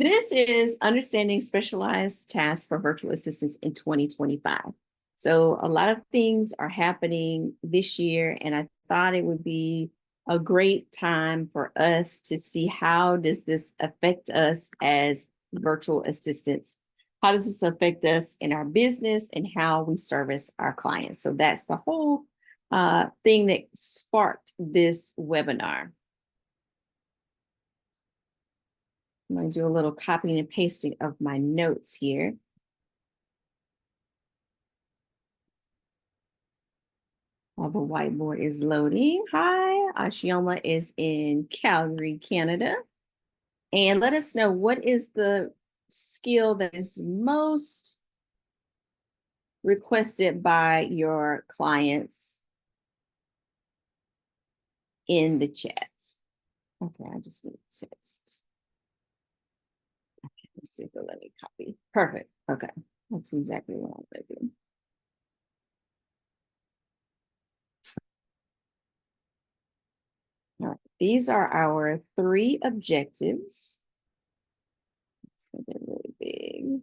This is understanding specialized tasks for virtual assistants in 2025. So a lot of things are happening this year, and I thought it would be a great time for us to see how does this affect us as virtual assistants? How does this affect us in our business and how we service our clients? So that's the whole thing that sparked this webinar. I'm going to do a little copying and pasting of my notes here. While the whiteboard is loading. Hi, Ashioma is in Calgary, Canada. And let us know, what is the skill that is most requested by your clients in the chat? Okay, I just need text. Okay, let's see if they'll let me copy. Perfect. Okay, that's exactly what I'm going to do. All right, these are our 3 objectives. So they're really big.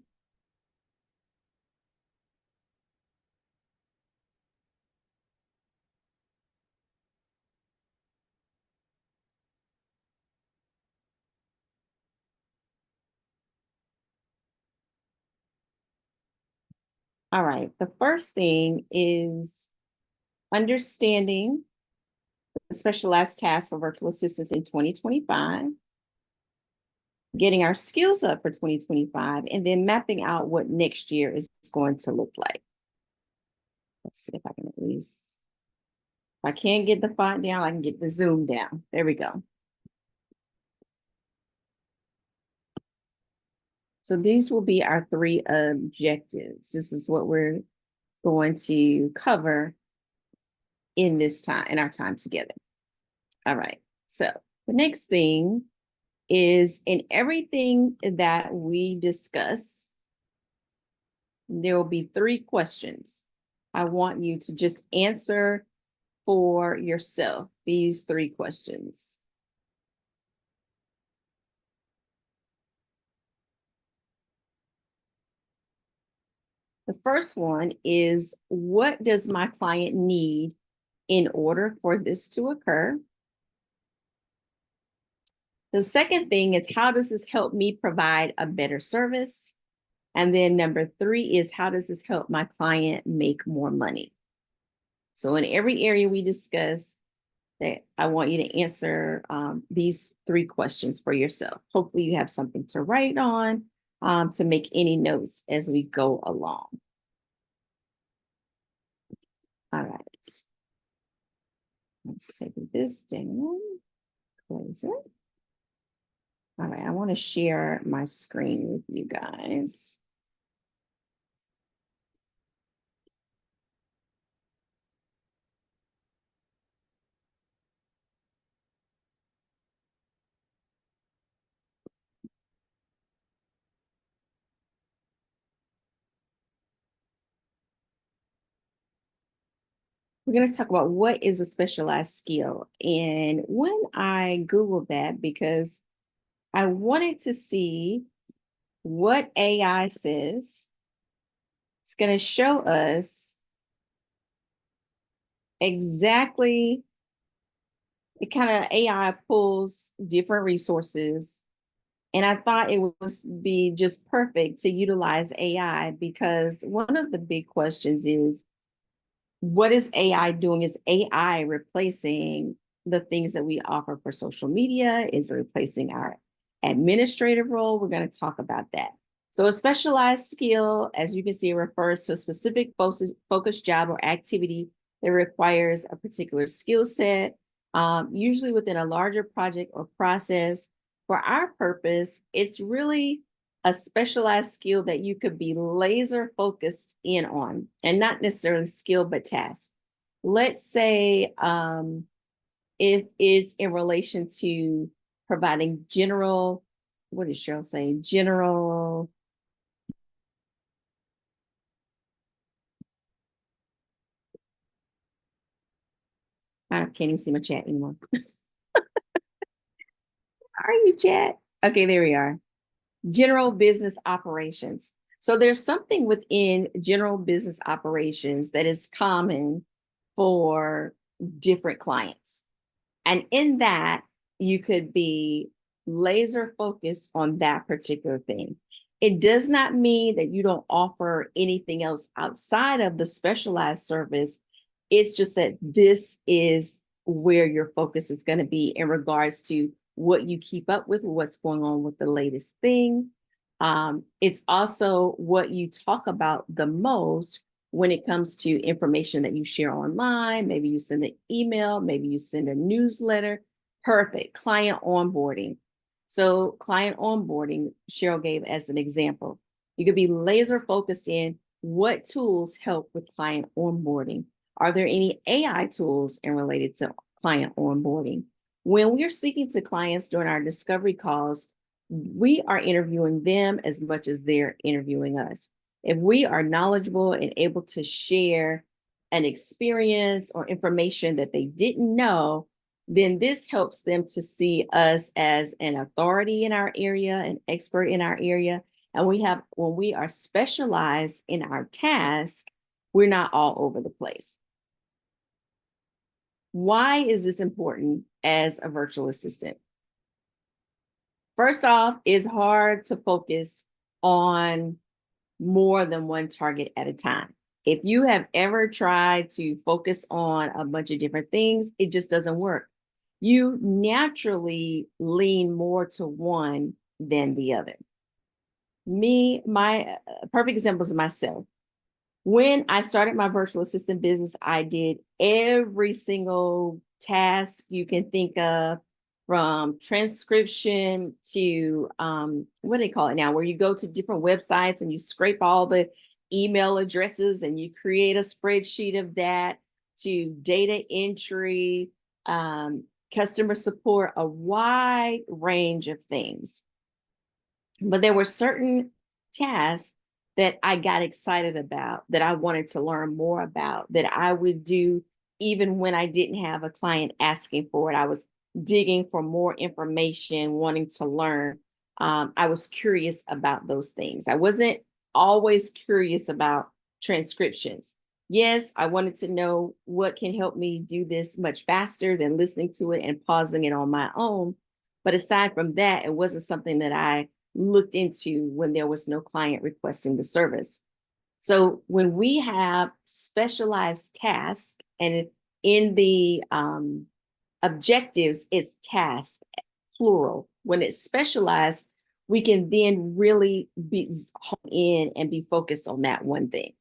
All right, the first thing is understanding the specialized tasks for virtual assistants in 2025, getting our skills up for 2025, and then mapping out what next year is going to look like. Let's see if I can at least, if I can't get the font down, I can get the zoom down. There we go. So these will be our 3 objectives. This is what we're going to cover in this time, in our time together. All right, so the next thing is, in everything that we discuss, there will be 3 questions. I want you to just answer for yourself these 3 questions. The first one is, what does my client need in order for this to occur? The second thing is, how does this help me provide a better service? And then number 3 is, how does this help my client make more money? So in every area we discuss, that I want you to answer these 3 questions for yourself. Hopefully you have something to write on, to make any notes as we go along. All right. Let's take this down, close it. All right, I want to share my screen with you guys. We're going to talk about what is a specialized skill. And when I Googled that, because I wanted to see what AI says, it's going to show us exactly, it kind of, AI pulls different resources. And I thought it would be just perfect to utilize AI, because one of the big questions is, what is AI doing? Is AI replacing the things that we offer for social media? Is it replacing our administrative role? We're going to talk about that. So a specialized skill, as you can see, refers to a specific focused job or activity that requires a particular skill set, usually within a larger project or process. For our purpose, it's really a specialized skill that you could be laser focused in on, and not necessarily skill, but task. Let's say if it's in relation to providing general, what is Cheryl saying? General, I can't even see my chat anymore. Are you, chat? Okay, there we are. General business operations. So there's something within general business operations that is common for different clients. And in that, you could be laser focused on that particular thing. It does not mean that you don't offer anything else outside of the specialized service. It's just that this is where your focus is going to be in regards to what you keep up with, what's going on with the latest thing. It's also what you talk about the most when it comes to information that you share online. Maybe you send an email, maybe you send a newsletter. Perfect. Client onboarding. So, client onboarding, Cheryl gave as an example. You could be laser focused in what tools help with client onboarding. Are there any AI tools in related to client onboarding? When we are speaking to clients during our discovery calls, we are interviewing them as much as they're interviewing us. If we are knowledgeable and able to share an experience or information that they didn't know, then this helps them to see us as an authority in our area, an expert in our area. And when we are specialized in our task, we're not all over the place. Why is this important as a virtual assistant? First off, it's hard to focus on more than one target at a time. If you have ever tried to focus on a bunch of different things, it just doesn't work. You naturally lean more to one than the other. My perfect example is myself. When I started my virtual assistant business, I did every single task you can think of, from transcription to what do they call it now, where you go to different websites and you scrape all the email addresses and you create a spreadsheet of that, to data entry, customer support, a wide range of things. But there were certain tasks that I got excited about, that I wanted to learn more about, that I would do even when I didn't have a client asking for it. I was digging for more information, wanting to learn. I was curious about those things. I wasn't always curious about transcriptions. Yes, I wanted to know what can help me do this much faster than listening to it and pausing it on my own. But aside from that, it wasn't something that I looked into when there was no client requesting the service. So when we have specialized tasks, and in the objectives, it's tasks, plural. When it's specialized, we can then really be in and be focused on that one thing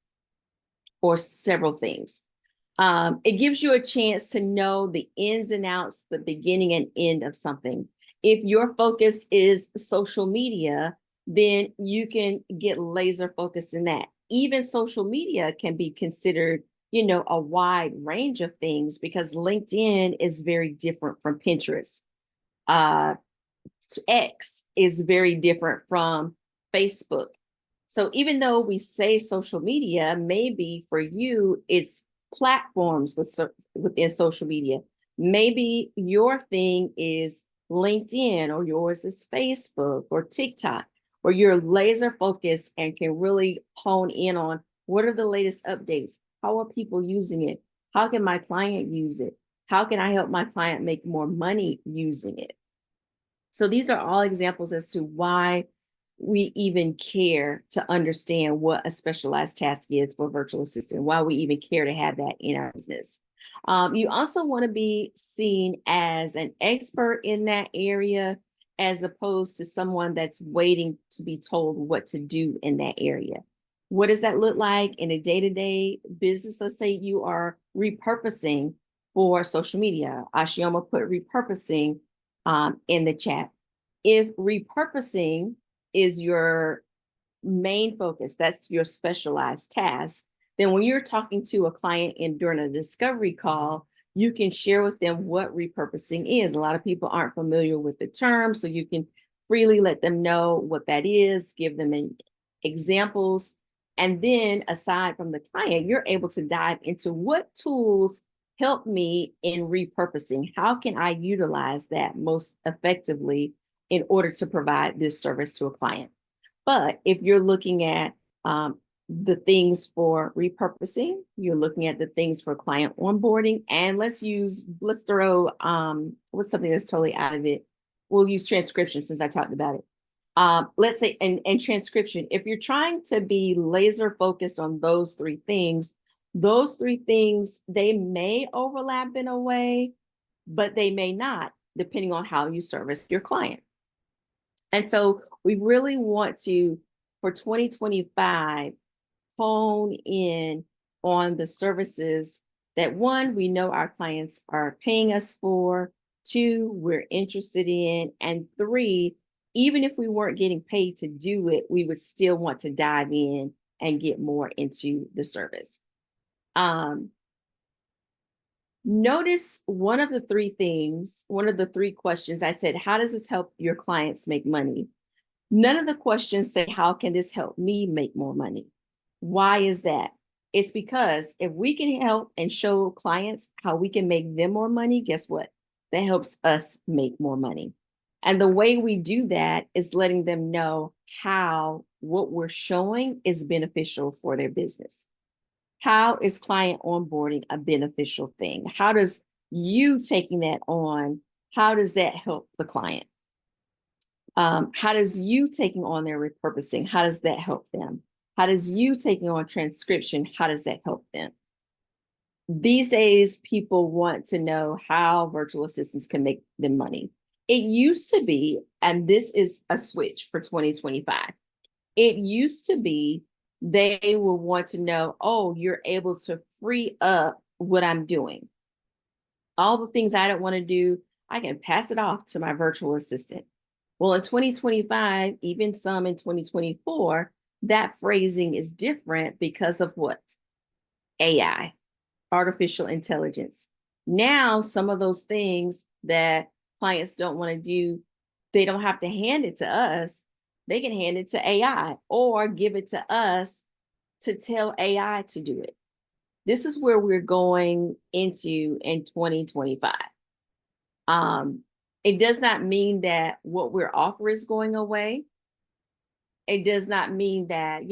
or several things. It gives you a chance to know the ins and outs, the beginning and end of something. If your focus is social media, then you can get laser focused in that. Even social media can be considered, a wide range of things, because LinkedIn is very different from Pinterest. X is very different from Facebook. So even though we say social media, maybe for you, it's platforms within social media. Maybe your thing is LinkedIn, or yours is Facebook or TikTok, where you're laser focused and can really hone in on what are the latest updates? How are people using it? How can my client use it? How can I help my client make more money using it? So these are all examples as to why we even care to understand what a specialized task is for virtual assistant, why we even care to have that in our business. You also want to be seen as an expert in that area, as opposed to someone that's waiting to be told what to do in that area. What does that look like in a day-to-day business? Let's say you are repurposing for social media. Ashioma put repurposing in the chat. If repurposing is your main focus, that's your specialized task, then when you're talking to a client during a discovery call, you can share with them what repurposing is. A lot of people aren't familiar with the term, so you can freely let them know what that is, give them examples. And then aside from the client, you're able to dive into what tools help me in repurposing. How can I utilize that most effectively in order to provide this service to a client? But if you're looking at the things for repurposing, you're looking at the things for client onboarding, and let's throw what's something that's totally out of it. We'll use transcription since I talked about it. Let's say, and transcription, if you're trying to be laser focused on those three things, they may overlap in a way, but they may not, depending on how you service your client. And so we really want to, for 2025, hone in on the services that, one, we know our clients are paying us for, two, we're interested in, and three, even if we weren't getting paid to do it, we would still want to dive in and get more into the service. Notice one of the three questions I said, how does this help your clients make money? None of the questions say, how can this help me make more money? Why is that? It's because if we can help and show clients how we can make them more money, guess what? That helps us make more money. And the way we do that is letting them know how what we're showing is beneficial for their business. How is client onboarding a beneficial thing? How does you taking that on, how does that help the client? How does you taking on their repurposing, how does that help them? How does you taking on transcription, how does that help them? These days, people want to know how virtual assistants can make them money. It used to be, and this is a switch for 2025, it used to be they will want to know, oh, you're able to free up what I'm doing. All the things I don't want to do, I can pass it off to my virtual assistant. Well, in 2025, even some in 2024, that phrasing is different because of what? AI, artificial intelligence. Now, some of those things that clients don't want to do, they don't have to hand it to us. They can hand it to AI or give it to us to tell AI to do it. This is where we're going into in 2025. It does not mean that what we're offering is going away. It does not mean that,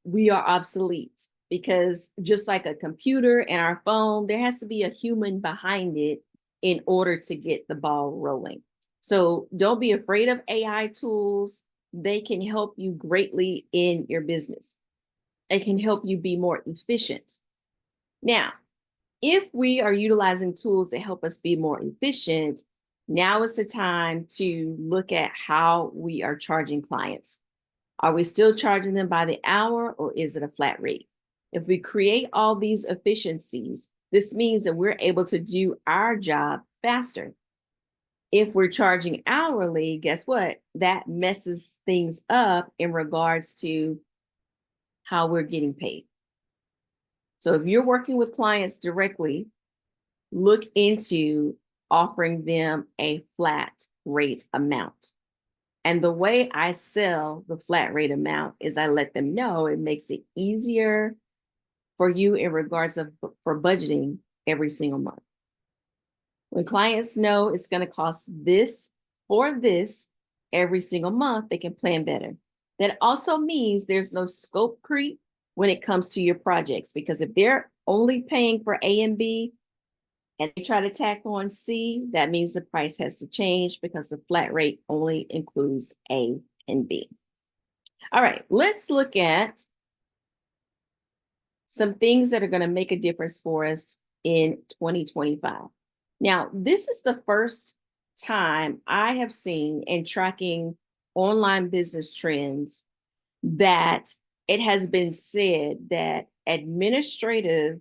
we are obsolete, because just like a computer and our phone, there has to be a human behind it in order to get the ball rolling. So don't be afraid of AI tools. They can help you greatly in your business. It can help you be more efficient. Now, if we are utilizing tools that help us be more efficient, now is the time to look at how we are charging clients. Are we still charging them by the hour, or is it a flat rate? If we create all these efficiencies, this means that we're able to do our job faster. If we're charging hourly, guess what? That messes things up in regards to how we're getting paid. So if you're working with clients directly, look into offering them a flat rate amount. And the way I sell the flat rate amount is I let them know it makes it easier for you in regards of for budgeting every single month. When clients know it's going to cost this for this every single month, they can plan better. That also means there's no scope creep when it comes to your projects, because if they're only paying for A and B and they try to tack on C, that means the price has to change, because the flat rate only includes A and B. All right, let's look at some things that are going to make a difference for us in 2025. Now, this is the first time I have seen in tracking online business trends that it has been said that administrative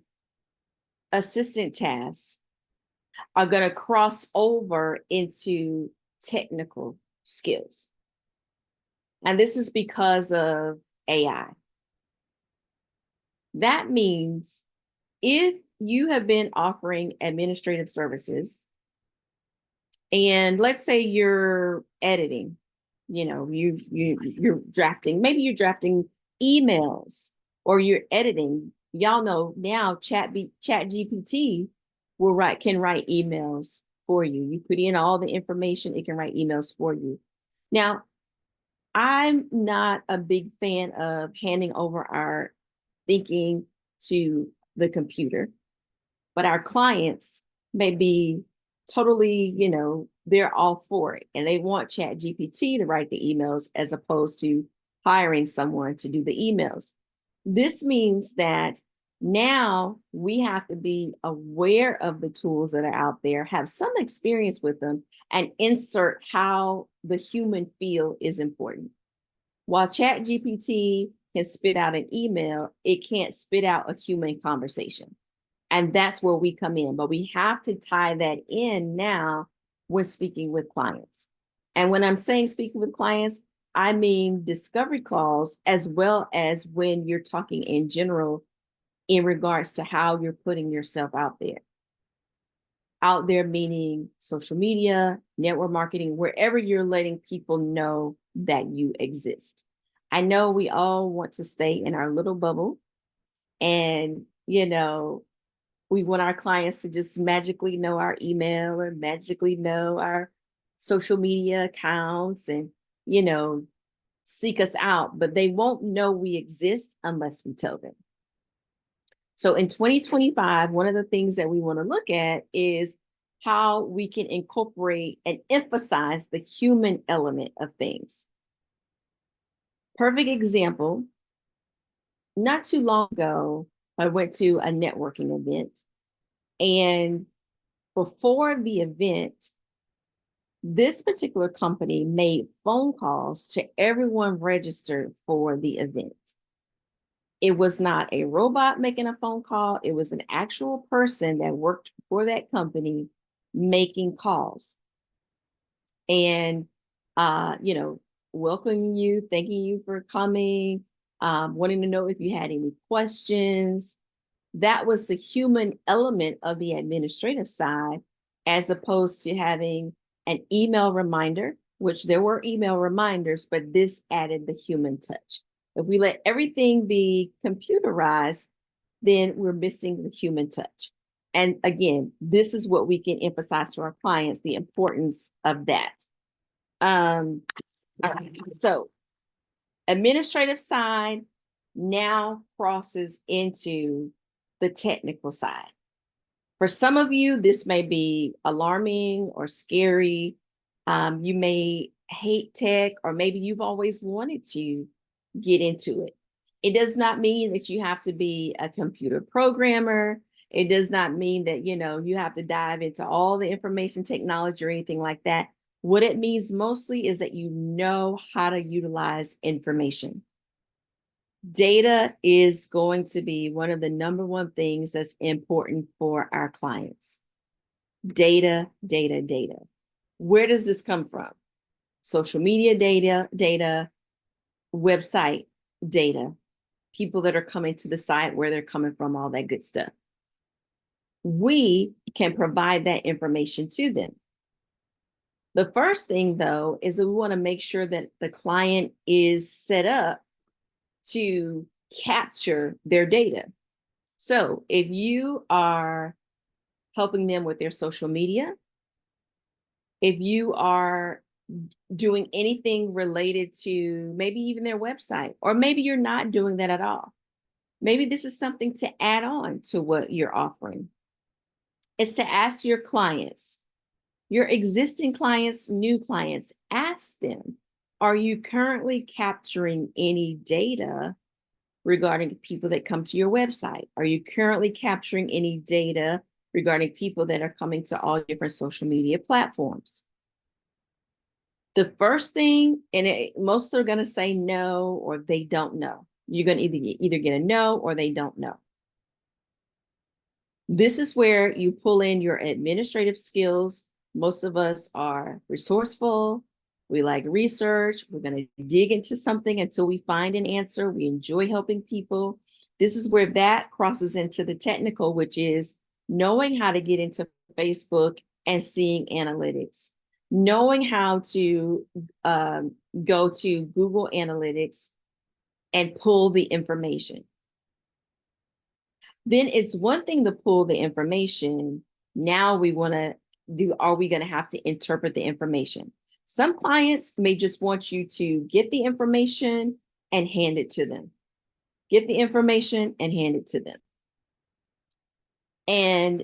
assistant tasks are going to cross over into technical skills. And this is because of AI. That means if you have been offering administrative services, and let's say you're editing, you're drafting, maybe you're drafting emails, or you're editing. Y'all know now ChatGPT can write emails for you. You put in all the information, it can write emails for you. Now, I'm not a big fan of handing over our thinking to the computer, but our clients may be totally, they're all for it. And they want Chat GPT to write the emails as opposed to hiring someone to do the emails. This means that now we have to be aware of the tools that are out there, have some experience with them, and insert how the human feel is important. While Chat GPT can spit out an email, it can't spit out a human conversation. And that's where we come in. But we have to tie that in now when speaking with clients. And when I'm saying speaking with clients, I mean discovery calls as well as when you're talking in general in regards to how you're putting yourself out there. Out there meaning social media, network marketing, wherever you're letting people know that you exist. I know we all want to stay in our little bubble and, we want our clients to just magically know our email or magically know our social media accounts and, seek us out, but they won't know we exist unless we tell them. So in 2025, one of the things that we want to look at is how we can incorporate and emphasize the human element of things. Perfect example, not too long ago, I went to a networking event, and before the event, this particular company made phone calls to everyone registered for the event. It was not a robot making a phone call. It was an actual person that worked for that company making calls. And, welcoming you, thanking you for coming, wanting to know if you had any questions. That was the human element of the administrative side, as opposed to having an email reminder, which there were email reminders, but this added the human touch. If we let everything be computerized, then we're missing the human touch. And again, this is what we can emphasize to our clients, the importance of that. So administrative side now crosses into the technical side. For some of you, this may be alarming or scary. You may hate tech, or maybe you've always wanted to get into it. It does not mean that you have to be a computer programmer. It does not mean that, you have to dive into all the information technology or anything like that. What it means mostly is that you know how to utilize information. Data is going to be one of the number one things that's important for our clients. Data, data, data. Where does this come from? Social media data, website data, people that are coming to the site, where they're coming from, all that good stuff. We can provide that information to them. The first thing, though, is that we want to make sure that the client is set up to capture their data. So if you are helping them with their social media, if you are doing anything related to maybe even their website, or maybe you're not doing that at all, maybe this is something to add on to what you're offering. It's to ask your clients, your existing clients, new clients, ask them, are you currently capturing any data regarding people that come to your website? Are you currently capturing any data regarding people that are coming to all different social media platforms? The first thing, and most are going to say no, or they don't know. You're going to either get a no or they don't know. This is where you pull in your administrative skills. Most of us are resourceful. We like research. We're going to dig into something until we find an answer. We enjoy helping people. This is where that crosses into the technical, which is knowing how to get into Facebook and seeing analytics, knowing how to go to Google Analytics and pull the information. Then it's one thing to pull the information. Now we want to do, are we going to have to interpret the information? Some clients may just want you to get the information and hand it to them. Get the information and hand it to them. And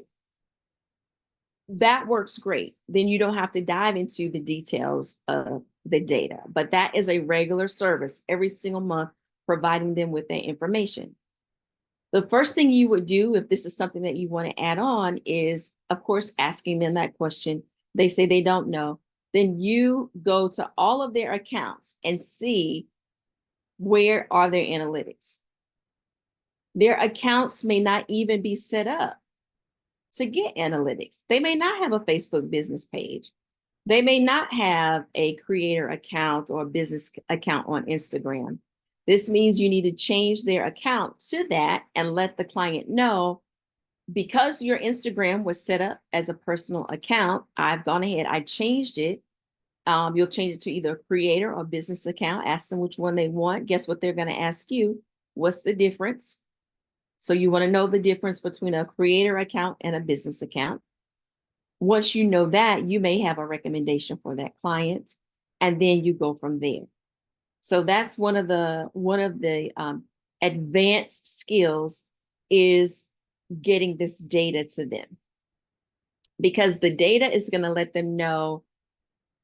that works great. Then you don't have to dive into the details of the data, but that is a regular service every single month, providing them with that information. The first thing you would do if this is something that you want to add on is, of course, asking them that question. They say they don't know. Then you go to all of their accounts and see where are their analytics. Their accounts may not even be set up to get analytics. They may not have a Facebook business page. They may not have a creator account or a business account on Instagram. This means you need to change their account to that and let the client know, because your Instagram was set up as a personal account, I've gone ahead, I changed it. You'll change it to either a creator or business account. Ask them which one they want. Guess what they're going to ask you? What's the difference? So you want to know the difference between a creator account and a business account. Once you know that, you may have a recommendation for that client, and then you go from there. So that's one of the advanced skills, is getting this data to them, because the data is going to let them know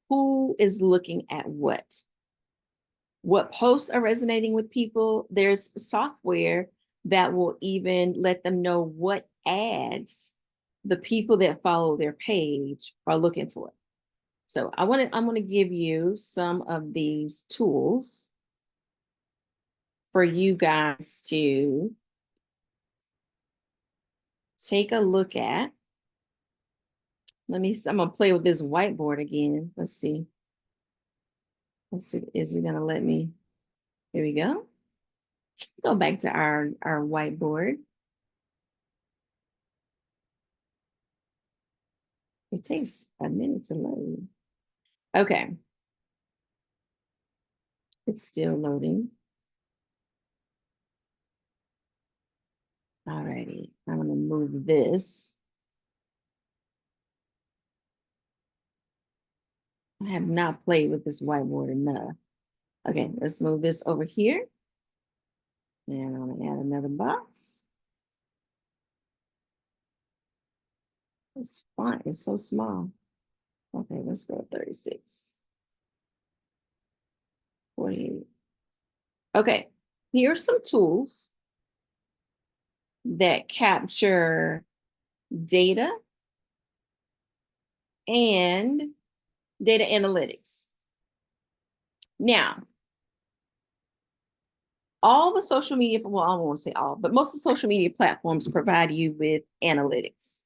who is looking at what posts are resonating with people. There's software that will even let them know what ads the people that follow their page are looking for. So I'm going to give you some of these tools for you guys to take a look at. I'm going to play with this whiteboard again. Let's see. Is it going to let me? Here we go. Go back to our whiteboard. It takes a minute to load. Okay. It's still loading. Alrighty, I'm going to move this. I have not played with this whiteboard enough. Okay, let's move this over here. And I'm going to add another box. It's fine. It's so small. Okay, let's go 36. 48. Okay, here's some tools that capture data and data analytics. Now, all the social media, well, I don't want to say all, but most of the social media platforms provide you with analytics.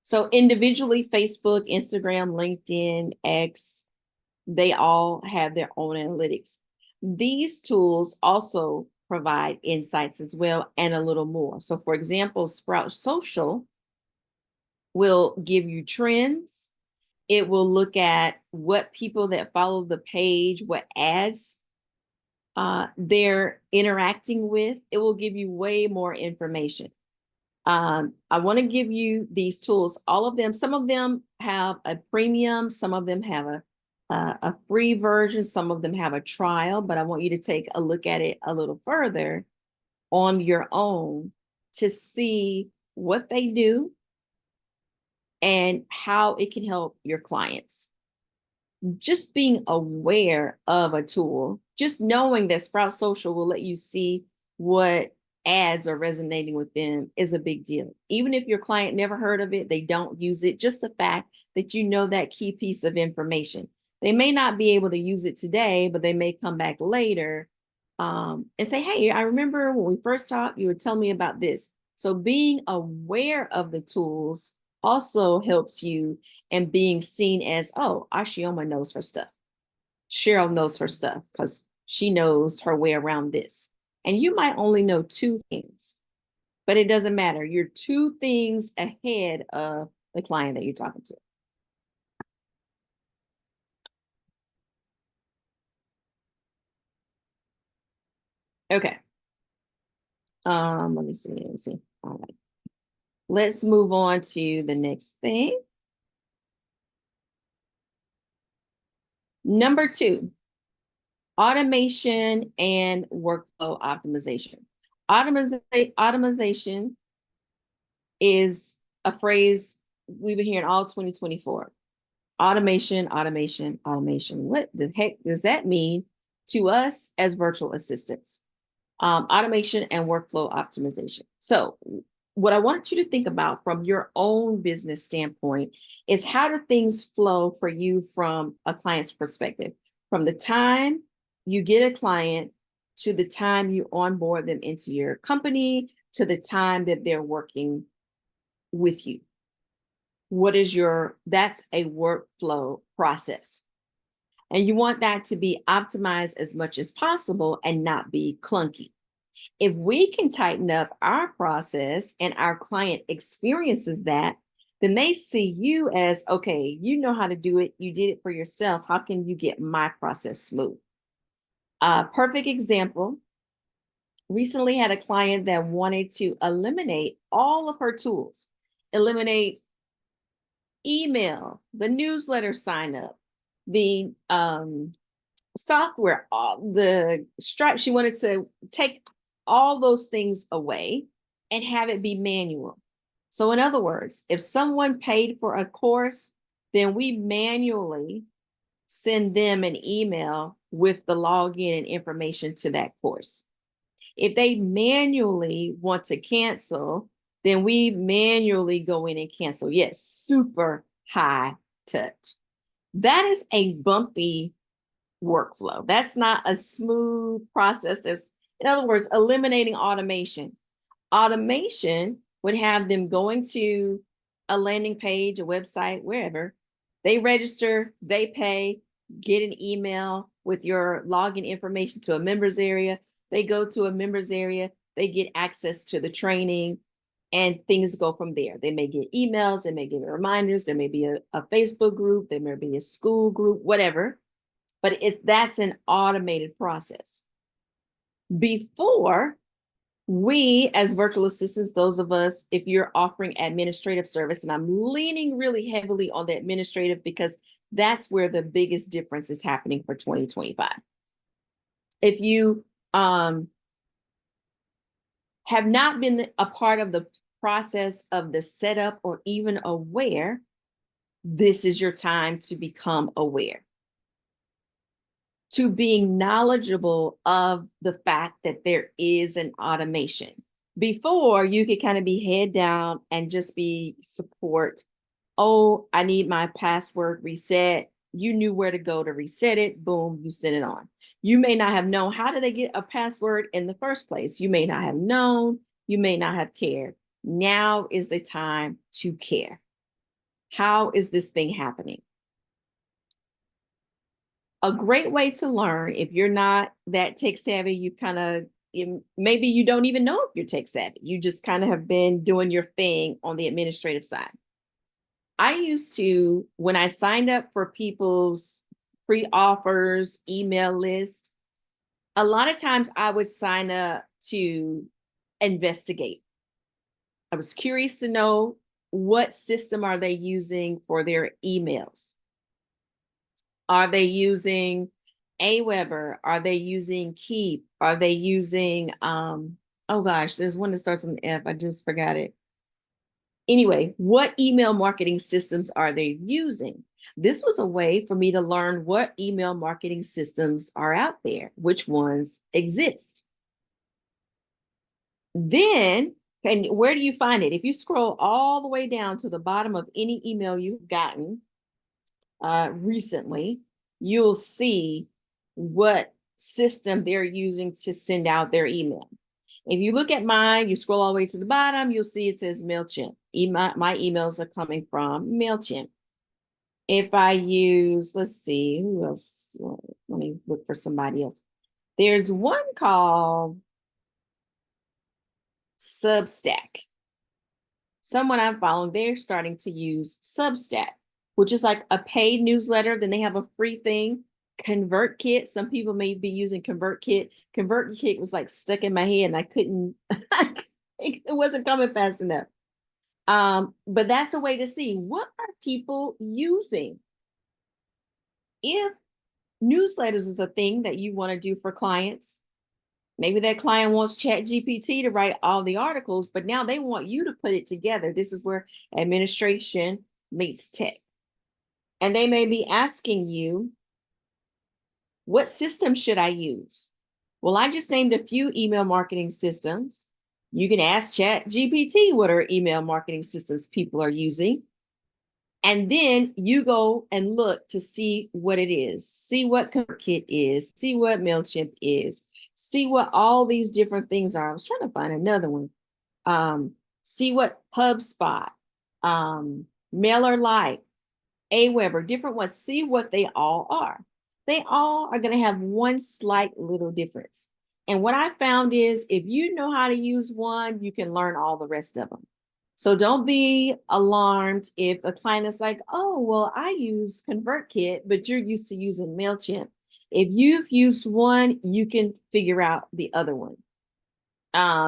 So individually, Facebook, Instagram, LinkedIn, X, they all have their own analytics. These tools also provide insights as well, and a little more. So for example, Sprout Social will give you trends. It will look at what people that follow the page, what ads they're interacting with. It will give you way more information. I want to give you these tools, all of them. Some of them have a premium, some of them have a free version, some of them have a trial, but I want you to take a look at it a little further on your own to see what they do and how it can help your clients. Just being aware of a tool, just knowing that Sprout Social will let you see what ads are resonating with them is a big deal. Even if your client never heard of it, they don't use it, just the fact that you know that key piece of information. They may not be able to use it today, but they may come back later and say, hey, I remember when we first talked, you were telling me about this. So being aware of the tools also helps you, and being seen as, oh, Ashioma knows her stuff. Cheryl knows her stuff because she knows her way around this. And you might only know 2 things, but it doesn't matter. You're 2 things ahead of the client that you're talking to. Okay. Let me see. All right. Let's move on to the next thing. Number two, automation and workflow optimization. Automation is a phrase we've been hearing all 2024. Automation, automation, automation. What the heck does that mean to us as virtual assistants? Automation and workflow optimization. So what I want you to think about from your own business standpoint is how do things flow for you from a client's perspective? From the time you get a client to the time you onboard them into your company to the time that they're working with you. That's a workflow process. And you want that to be optimized as much as possible and not be clunky. If we can tighten up our process and our client experiences that, then they see you as, okay, you know how to do it. You did it for yourself. How can you get my process smooth? Perfect example. Recently had a client that wanted to eliminate all of her tools, eliminate email, the newsletter sign up, the software, the Stripe. She wanted to take all those things away and have it be manual. So in other words, if someone paid for a course, then we manually send them an email with the login and information to that course. If they manually want to cancel, then we manually go in and cancel. Yes, super high touch. That is a bumpy workflow. That's not a smooth process. In other words, eliminating automation. Automation would have them going to a landing page, a website, wherever. They register, they pay, get an email with your login information to a members area. They go to a members area, they get access to the training, and things go from there. They may get emails, they may get reminders, there may be a Facebook group, there may be a school group, whatever. But that's an automated process. Before, we as virtual assistants, those of us, if you're offering administrative service, and I'm leaning really heavily on the administrative because that's where the biggest difference is happening for 2025. If you have not been a part of the process of the setup or even aware, this is your time to become aware, to being knowledgeable of the fact that there is an automation. Before, you could kind of be head down and just be support. Oh, I need my password reset. You knew where to go to reset it. Boom, you send it on. You may not have known how did they get a password in the first place. You may not have known. You may not have cared. Now is the time to care. How is this thing happening? A great way to learn, if you're not that tech savvy, maybe you don't even know if you're tech savvy. You just kind of have been doing your thing on the administrative side. I used to, when I signed up for people's free offers, email list, a lot of times I would sign up to investigate. I was curious to know what system are they using for their emails. Are they using Aweber? Are they using Keep? Are they using, oh gosh, there's one that starts with an F. I just forgot it. Anyway, what email marketing systems are they using? This was a way for me to learn what email marketing systems are out there, which ones exist. Then, and where do you find it? If you scroll all the way down to the bottom of any email you've gotten recently, you'll see what system they're using to send out their email. If you look at mine, you scroll all the way to the bottom, you'll see it says MailChimp. My emails are coming from MailChimp. If I use, let's see, who else? Let me look for somebody else. There's one called Substack. Someone I'm following, they're starting to use Substack, which is like a paid newsletter. Then they have a free thing, ConvertKit. Some people may be using ConvertKit. ConvertKit was like stuck in my head and I couldn't, it wasn't coming fast enough. But that's a way to see what are people using. If newsletters is a thing that you want to do for clients. Maybe that client wants ChatGPT to write all the articles, but now they want you to put it together. This is where administration meets tech. And they may be asking you, what system should I use? Well, I just named a few email marketing systems. You can ask ChatGPT what are email marketing systems people are using. And then you go and look to see what it is, see what ConvertKit is, see what MailChimp is, see what all these different things are. I was trying to find another one. See what HubSpot, MailerLite, Aweber, different ones, see what they all are. They all are going to have one slight little difference. And what I found is if you know how to use one, you can learn all the rest of them. So don't be alarmed if a client is like, oh, well, I use ConvertKit, but you're used to using MailChimp. If you've used one, you can figure out the other one.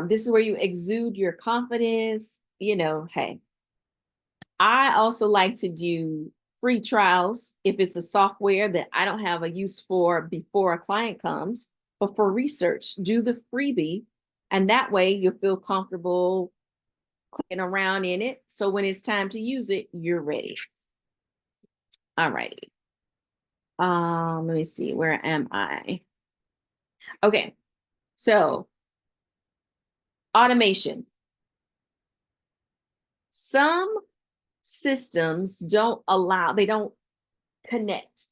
This is where you exude your confidence. Hey, I also like to do free trials if it's a software that I don't have a use for before a client comes, but for research, do the freebie. And that way you'll feel comfortable clicking around in it. So when it's time to use it, you're ready. All righty. Let me see, where am I? Okay, so automation. Some systems they don't connect.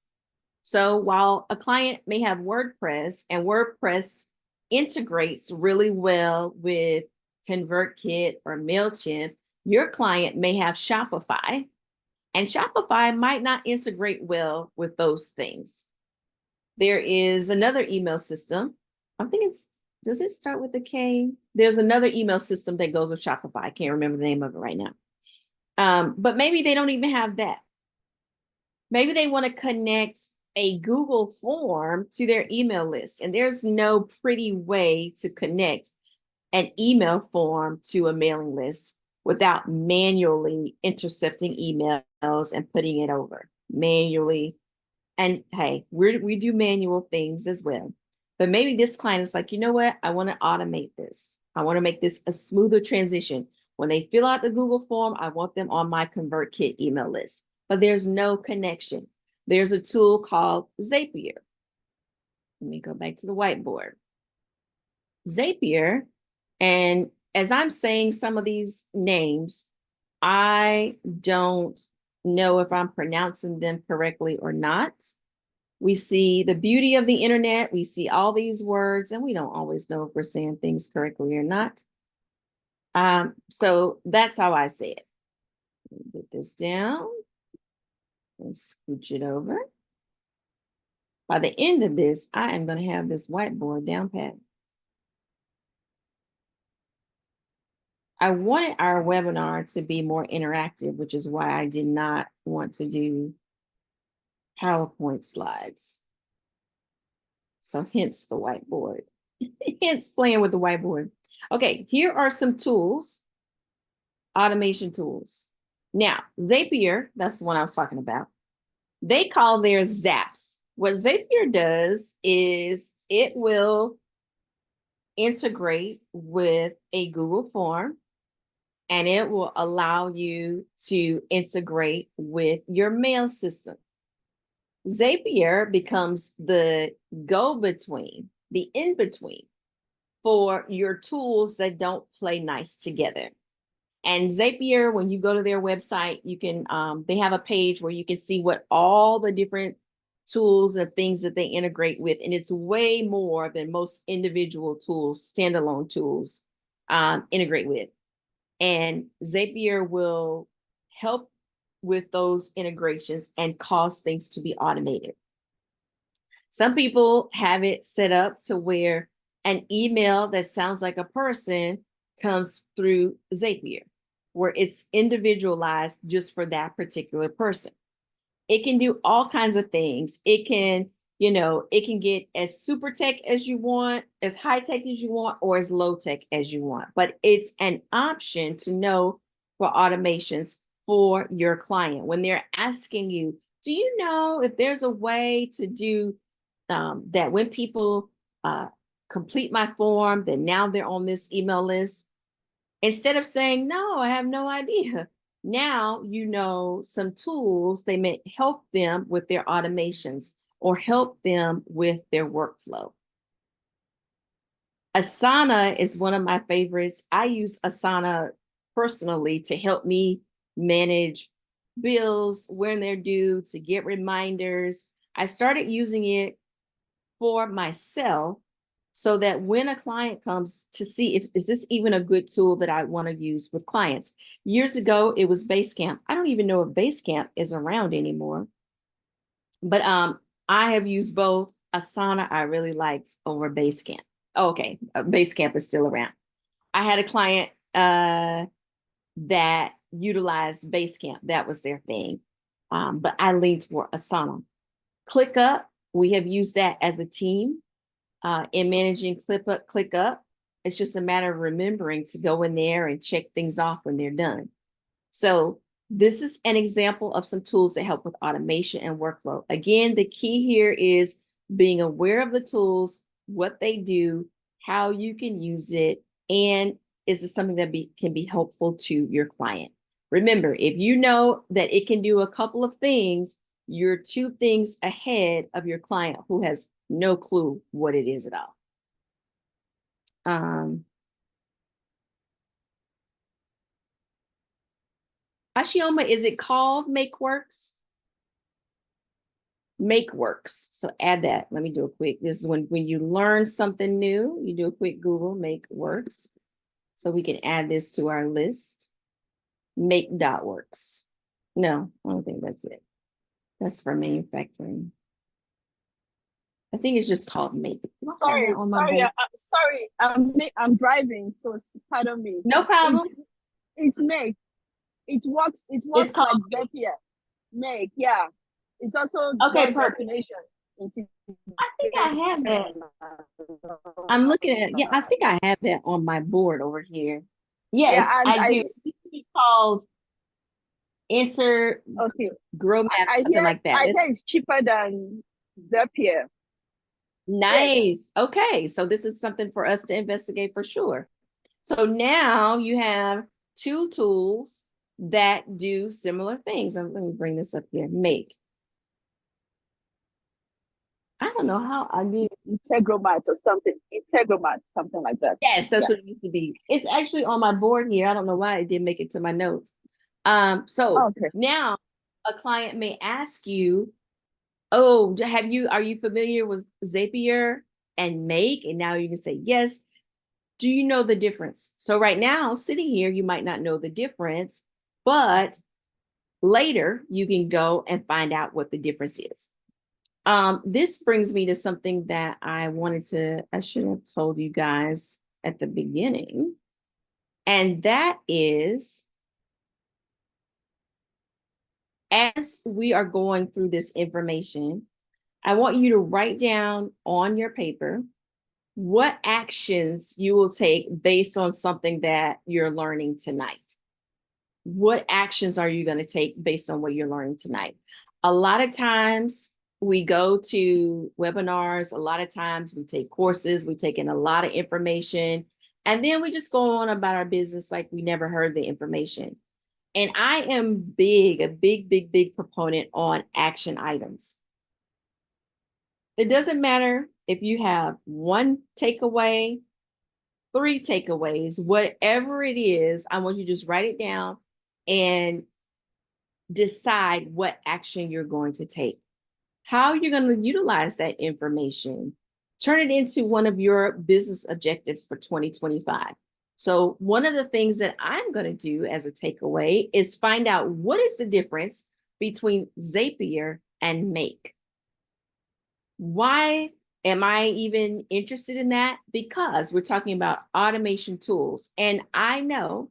So while a client may have WordPress and WordPress integrates really well with ConvertKit or MailChimp, your client may have Shopify, and Shopify might not integrate well with those things. There is another email system. I think does it start with a K? There's another email system that goes with Shopify. I can't remember the name of it right now. But maybe they don't even have that. Maybe they want to connect a Google form to their email list, and there's no pretty way to connect an email form to a mailing list without manually intercepting emails and putting it over manually. And hey, we do manual things as well. But maybe this client is like, you know what? I want to automate this. I want to make this a smoother transition. When they fill out the Google form, I want them on my ConvertKit email list. But there's no connection. There's a tool called Zapier. Let me go back to the whiteboard. Zapier, and as I'm saying some of these names, I don't know if I'm pronouncing them correctly or not. We see the beauty of the internet. We see all these words, and we don't always know if we're saying things correctly or not. So that's how I say it. Put this down and scooch it over. By the end of this, I am going to have this whiteboard down pat. I wanted our webinar to be more interactive, which is why I did not want to do PowerPoint slides. So hence the whiteboard, hence playing with the whiteboard. Okay, here are some tools, automation tools. Now, Zapier, that's the one I was talking about. They call theirs Zaps. What Zapier does is it will integrate with a Google form, and it will allow you to integrate with your mail system. Zapier becomes the go-between, the in-between for your tools that don't play nice together. And Zapier, when you go to their website, you can, they have a page where you can see what all the different tools and things that they integrate with. And it's way more than most individual tools, standalone tools, integrate with. And Zapier will help with those integrations and cause things to be automated. Some people have it set up to where an email that sounds like a person comes through Zapier, where it's individualized just for that particular person. It can do all kinds of things. It can, it can get as super tech as you want, as high tech as you want, or as low tech as you want. But it's an option to know for automations for your client when they're asking you, do you know if there's a way to do that when people complete my form, then now they're on this email list. Instead of saying, no, I have no idea. Now you know some tools they may help them with their automations or help them with their workflow. Asana is one of my favorites. I use Asana personally to help me manage bills when they're due, to get reminders. I started using it for myself so that when a client comes to see if is this even a good tool that I want to use with clients. Years ago, it was Basecamp. I don't even know if Basecamp is around anymore. But I have used both. Asana I really liked over Basecamp. Okay, Basecamp is still around. I had a client that utilized Basecamp. That was their thing. But I leaned for Asana. ClickUp, we have used that as a team in managing ClickUp. It's just a matter of remembering to go in there and check things off when they're done. So this is an example of some tools that help with automation and workflow. Again, the key here is being aware of the tools, what they do, how you can use it, and is it something that can be helpful to your client. Remember, if you know that it can do a couple of things, you're 2 things ahead of your client who has no clue what it is at all. Ashioma, is it called MakeWorks? MakeWorks. So add that. Let me do a quick. This is when you learn something new, you do a quick Google MakeWorks. So we can add this to our list. Make.works. No, I don't think that's it. That's for manufacturing. I think it's just called Make. Sorry, I'm driving, so pardon me. No problem. It's Make. It works like Zapier. Make, yeah. It's also okay, automation. I think I have that. I'm looking at, yeah, I think I have that on my board over here. Yes, yeah, I do. It used to be called Enter Grow Map, something like that. I think it's cheaper than Zapier. Nice. Okay, so this is something for us to investigate for sure. So now you have 2 tools that do similar things. Let me bring this up here. Make. I don't know how I did Integromat or something. Integromat, something like that. Yes, that's what it used to be. It's actually on my board here. I don't know why it didn't make it to my notes. So now a client may ask you, oh, are you familiar with Zapier and Make? And now you can say, yes. Do you know the difference? So right now, sitting here, you might not know the difference, but later you can go and find out what the difference is. This brings me to something that I should have told you guys at the beginning. And that is, as we are going through this information, I want you to write down on your paper what actions you will take based on something that you're learning tonight. What actions are you going to take based on what you're learning tonight? A lot of times we go to webinars, a lot of times we take courses, we take in a lot of information, and then we just go on about our business like we never heard the information. And I am a big proponent on action items. It doesn't matter if you have 1 takeaway, 3 takeaways, whatever it is, I want you to just write it down and decide what action you're going to take. How you're going to utilize that information. Turn it into one of your business objectives for 2025. So one of the things that I'm going to do as a takeaway is find out what is the difference between Zapier and Make. Why am I even interested in that? Because we're talking about automation tools. And I know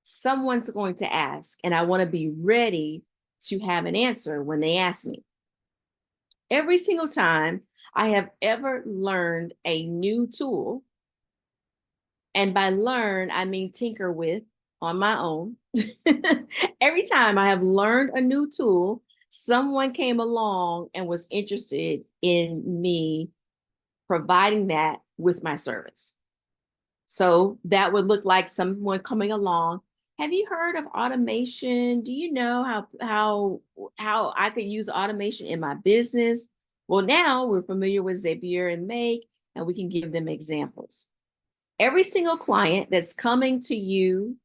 someone's going to ask, and I want to be ready to have an answer when they ask me. Every single time I have ever learned a new tool, and by learn, I mean tinker with on my own. Every time I have learned a new tool, Someone came along and was interested in me providing that with my service. So that would look like someone coming along. Have you heard of automation? Do you know how I could use automation in my business? Well, now we're familiar with Zapier and Make, and we can give them examples. Every single client that's coming to you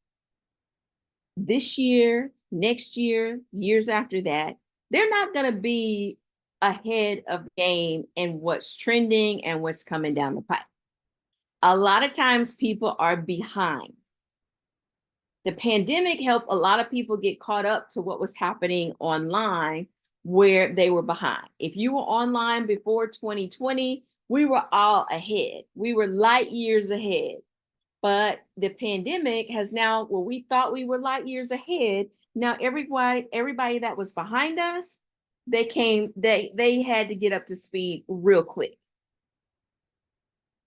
this year, next year, years after that, they're not going to be ahead of the game in what's trending and what's coming down the pipe. A lot of times people are behind. The pandemic helped a lot of people get caught up to what was happening online where they were behind. If you were online before 2020, we were all ahead. We were light years ahead. But the pandemic has now, well, we thought we were light years ahead. Now everybody that was behind us, they had to get up to speed real quick.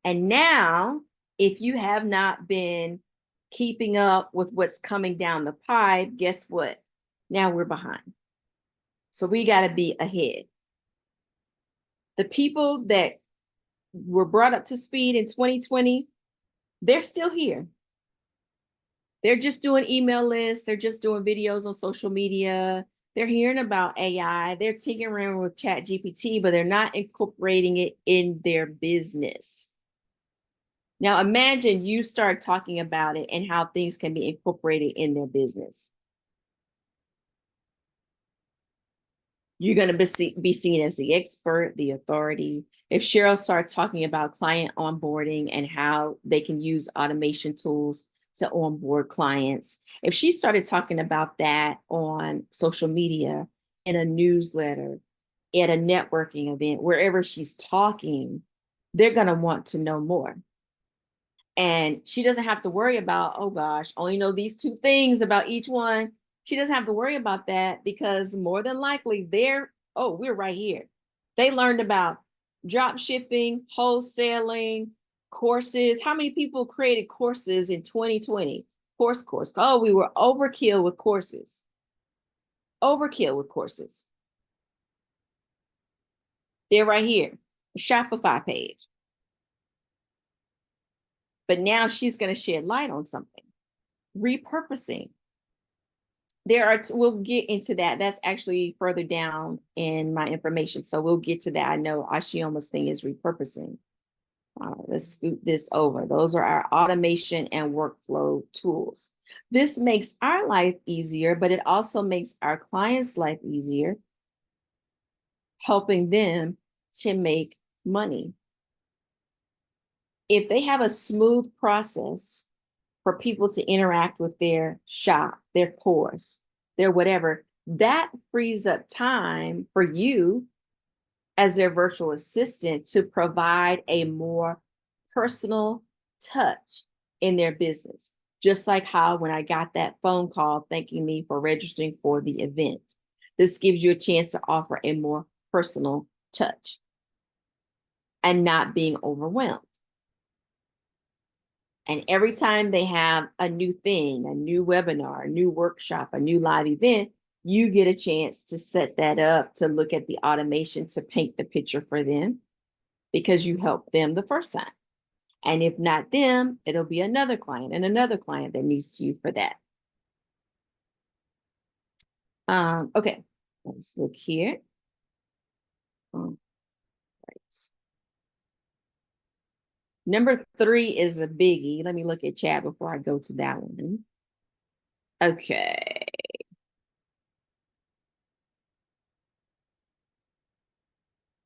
And now, if you have not been keeping up with what's coming down the pipe, guess what? Now we're behind. So we got to be ahead. The people that were brought up to speed in 2020, they're still here. They're just doing email lists. They're just doing videos on social media. They're hearing about AI. They're tinkering around with ChatGPT, but they're not incorporating it in their business. Now, imagine you start talking about it and how things can be incorporated in their business. You're going to be seen as the expert, the authority. If Cheryl starts talking about client onboarding and how they can use automation tools to onboard clients, if she started talking about that on social media, in a newsletter, at a networking event, wherever she's talking, they're going to want to know more. And she doesn't have to worry about, oh gosh, only know these 2 things about each one. She doesn't have to worry about that because more than likely we're right here. They learned about drop shipping, wholesaling, courses. How many people created courses in 2020? Course. Oh, we were overkill with courses. Overkill with courses. They're right here. The Shopify page. But now she's going to shed light on something. Repurposing. We'll get into that. That's actually further down in my information. So we'll get to that. I know Ashioma's thing is repurposing. Let's scoot this over. Those are our automation and workflow tools. This makes our life easier, but it also makes our clients' life easier, helping them to make money. If they have a smooth process for people to interact with their shop, their course, their whatever, that frees up time for you as their virtual assistant to provide a more personal touch in their business. Just like how when I got that phone call thanking me for registering for the event, this gives you a chance to offer a more personal touch and not being overwhelmed. And every time they have a new thing, a new webinar, a new workshop, a new live event, you get a chance to set that up, to look at the automation, to paint the picture for them because you helped them the first time. And if not them, it'll be another client and another client that needs you for that. Okay, let's look here. Right. Number 3 is a biggie. Let me look at chat before I go to that one. Okay.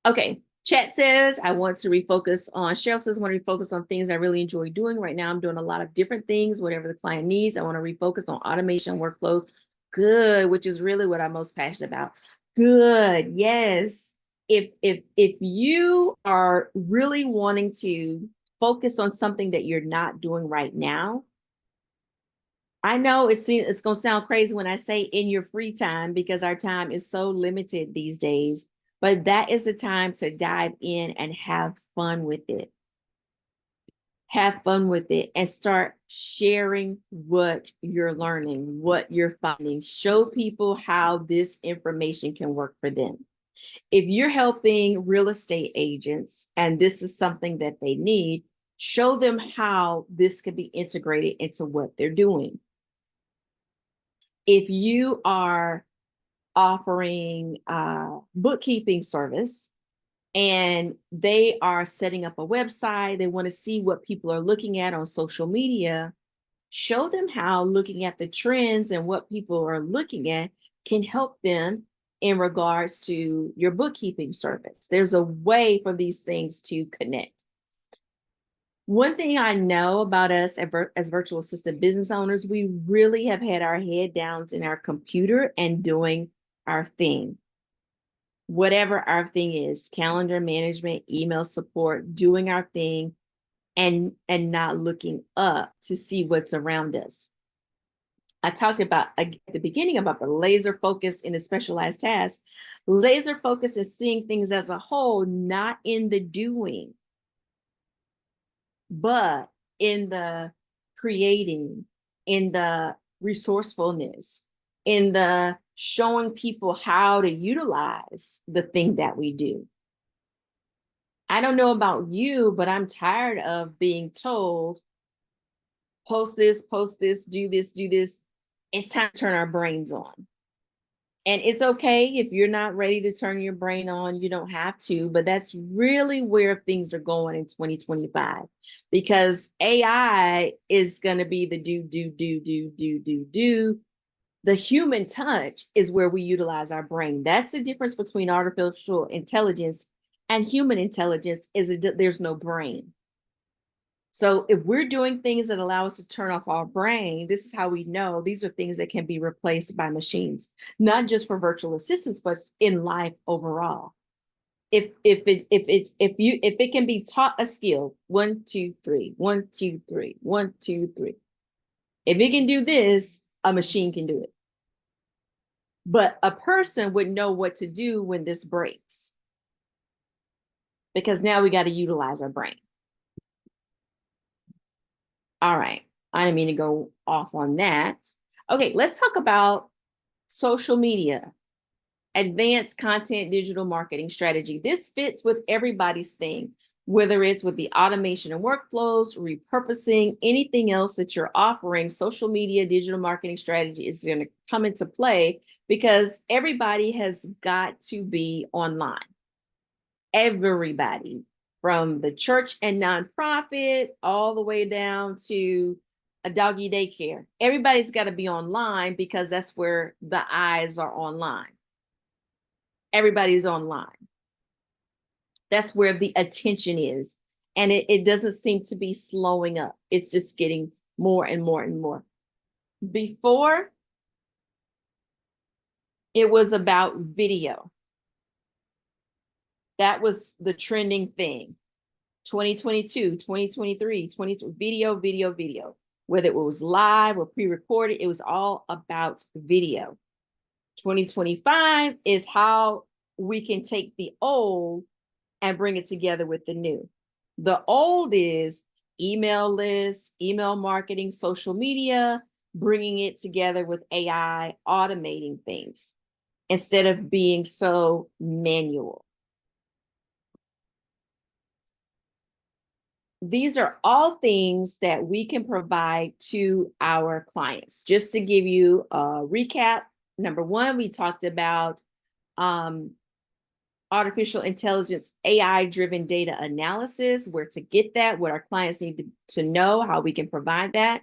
Okay, chat says, I want to refocus on, Cheryl says, I want to refocus on things I really enjoy doing. Right now, I'm doing a lot of different things, whatever the client needs. I want to refocus on automation workflows. Good, which is really what I'm most passionate about. Good, yes. If you are really wanting to focus on something that you're not doing right now, I know it's going to sound crazy when I say in your free time because our time is so limited these days, but that is the time to dive in and have fun with it. have fun with it, and start sharing what you're learning, what you're finding. Show people how this information can work for them. If you're helping real estate agents and this is something that they need, show them how this can be integrated into what they're doing. If you are offering bookkeeping service and they are setting up a website, they want to see what people are looking at on social media, show them how looking at the trends and what people are looking at can help them in regards to your bookkeeping service. There's a way for these things to connect. One thing I know about us as virtual assistant business owners, we really have had our head down in our computer and doing our thing. Whatever our thing is, calendar management, email support, doing our thing, and not looking up to see what's around us. I talked about at the beginning about the laser focus in a specialized task. Laser focus is seeing things as a whole, not in the doing, but in the creating, in the resourcefulness, in the showing people how to utilize the thing that we do. I don't know about you, but I'm tired of being told, post this, do this, do this. It's time to turn our brains on. And it's okay if you're not ready to turn your brain on, you don't have to, but that's really where things are going in 2025, because AI is going to be the do. The human touch is where we utilize our brain. That's the difference between artificial intelligence and human intelligence, is there's no brain. So if we're doing things that allow us to turn off our brain, this is how we know these are things that can be replaced by machines, not just for virtual assistants, but in life overall. If it can be taught a skill, 1, 2, 3, 1, 2, 3, 1, 2, 3. If it can do this, a machine can do it. But a person would know what to do when this breaks, because now we got to utilize our brain. All right. I didn't mean to go off on that. Okay, let's talk about social media, advanced content, digital marketing strategy. This fits with everybody's thing, whether it's with the automation and workflows, repurposing, anything else that you're offering. Social media, digital marketing strategy is going to come into play because everybody has got to be online. Everybody, from the church and nonprofit all the way down to a doggy daycare. Everybody's got to be online because that's where the eyes are online. Everybody's online. That's where the attention is. And it doesn't seem to be slowing up. It's just getting more and more and more. Before, it was about video. That was the trending thing. 2022, 2023, video. Whether it was live or pre-recorded, it was all about video. 2025 is how we can take the old and bring it together with the new. The old is email lists, email marketing, social media, bringing it together with AI, automating things instead of being so manual. These are all things that we can provide to our clients. Just to give you a recap, number one, we talked about artificial intelligence, AI-driven data analysis, where to get that, what our clients need to know, how we can provide that.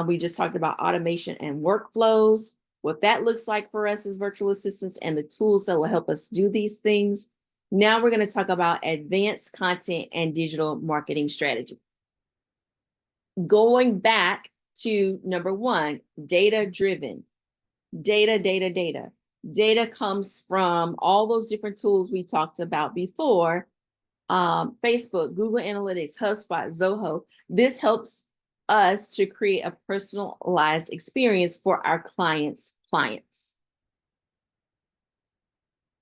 We just talked about automation and workflows, what that looks like for us as virtual assistants and the tools that will help us do these things. Now we're going to talk about advanced content and digital marketing strategy. Going back to number one, data-driven. Data. Data comes from all those different tools we talked about before. Facebook, Google Analytics, HubSpot, Zoho. This helps us to create a personalized experience for our clients' clients.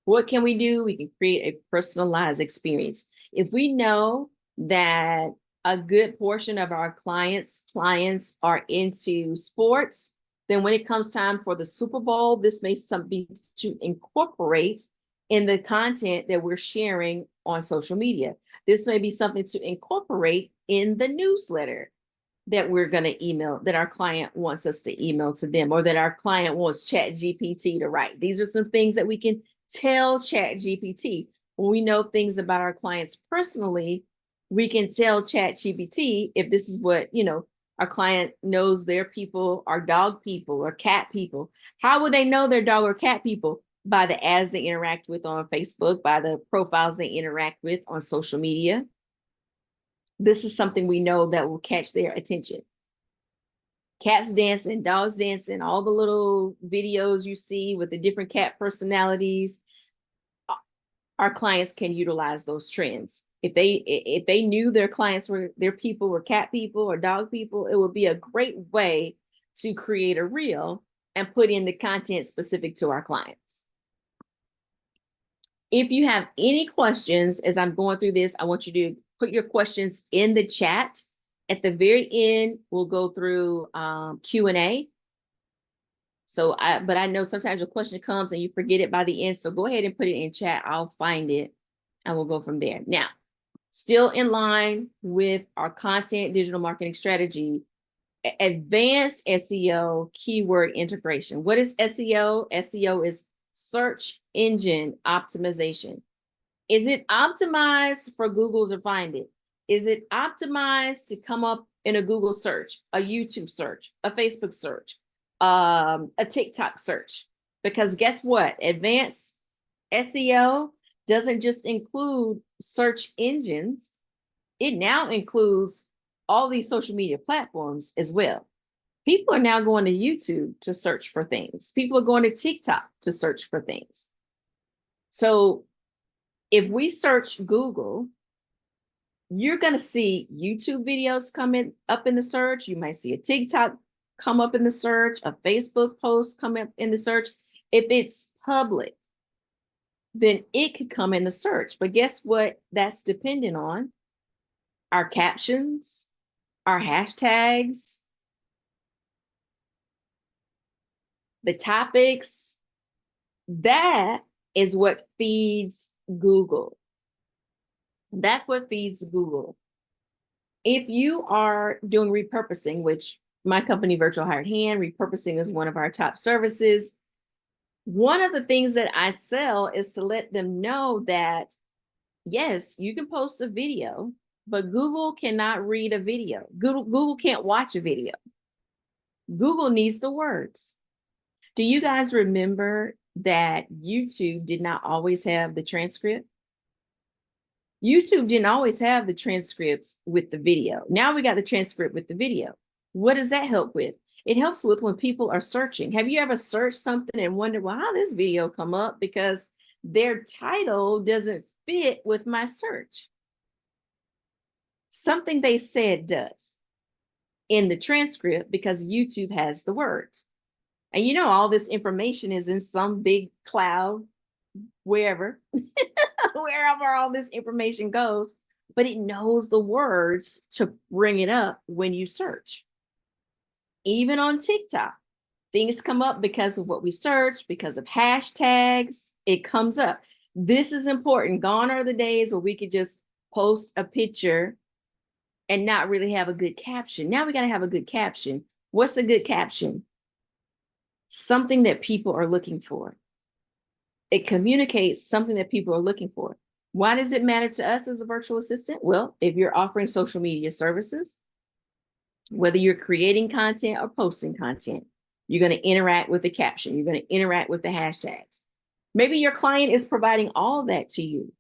What can we do? We can create a personalized experience. If we know that a good portion of our clients are into sports, then when it comes time for the Super Bowl, this may be to incorporate in the content that we're sharing on social media. This may be something to incorporate in the newsletter that we're going to email, that our client wants us to email to them, or that our client wants ChatGPT to write. These are some things that we can tell ChatGPT. When we know things about our clients personally, we can tell ChatGPT if this is what, our client knows their people are dog people or cat people. How would they know they're dog or cat people? By the ads they interact with on Facebook, by the profiles they interact with on social media. This is something we know that will catch their attention. Cats dancing, dogs dancing, all the little videos you see with the different cat personalities. Our clients can utilize those trends. If they knew their people were cat people or dog people, it would be a great way to create a reel and put in the content specific to our clients. If you have any questions as I'm going through this, I want you to put your questions in the chat. At the very end, we'll go through Q&A. But I know sometimes a question comes and you forget it by the end. So go ahead and put it in chat. I'll find it and we'll go from there. Now, still in line with our content digital marketing strategy, advanced SEO keyword integration. What is SEO? SEO is search engine optimization. Is it optimized for Google to find it? Is it optimized to come up in a Google search, a YouTube search, a Facebook search, a TikTok search? Because guess what? Advanced SEO doesn't just include search engines. It now includes all these social media platforms as well. People are now going to YouTube to search for things. People are going to TikTok to search for things. So if we search Google, you're going to see YouTube videos coming up in the search. You might see a TikTok come up in the search, a Facebook post come up in the search. If it's public, then it could come in the search. But guess what? That's dependent on our captions, our hashtags, the topics. That is what feeds Google. That's what feeds Google. If you are doing repurposing, which my company, Virtual Hired Hand, repurposing is one of our top services. One of the things that I sell is to let them know that, yes, you can post a video, but Google cannot read a video. Google can't watch a video. Google needs the words. Do you guys remember that YouTube did not always have the transcript? YouTube didn't always have the transcripts with the video. Now we got the transcript with the video. What does that help with? It helps with when people are searching. Have you ever searched something and wondered, well, how did this video come up? Because their title doesn't fit with my search. Something they said does in the transcript because YouTube has the words. And you know, all this information is in some big cloud, wherever, wherever all this information goes, but it knows the words to bring it up when you search. Even on TikTok, things come up because of what we search, because of hashtags, it comes up. This is important. Gone are the days where we could just post a picture and not really have a good caption. Now we got to have a good caption. What's a good caption? Something that people are looking for. It communicates something that people are looking for. Why does it matter to us as a virtual assistant? Well, if you're offering social media services, whether you're creating content or posting content, you're going to interact with the caption. You're going to interact with the hashtags. Maybe your client is providing all that to you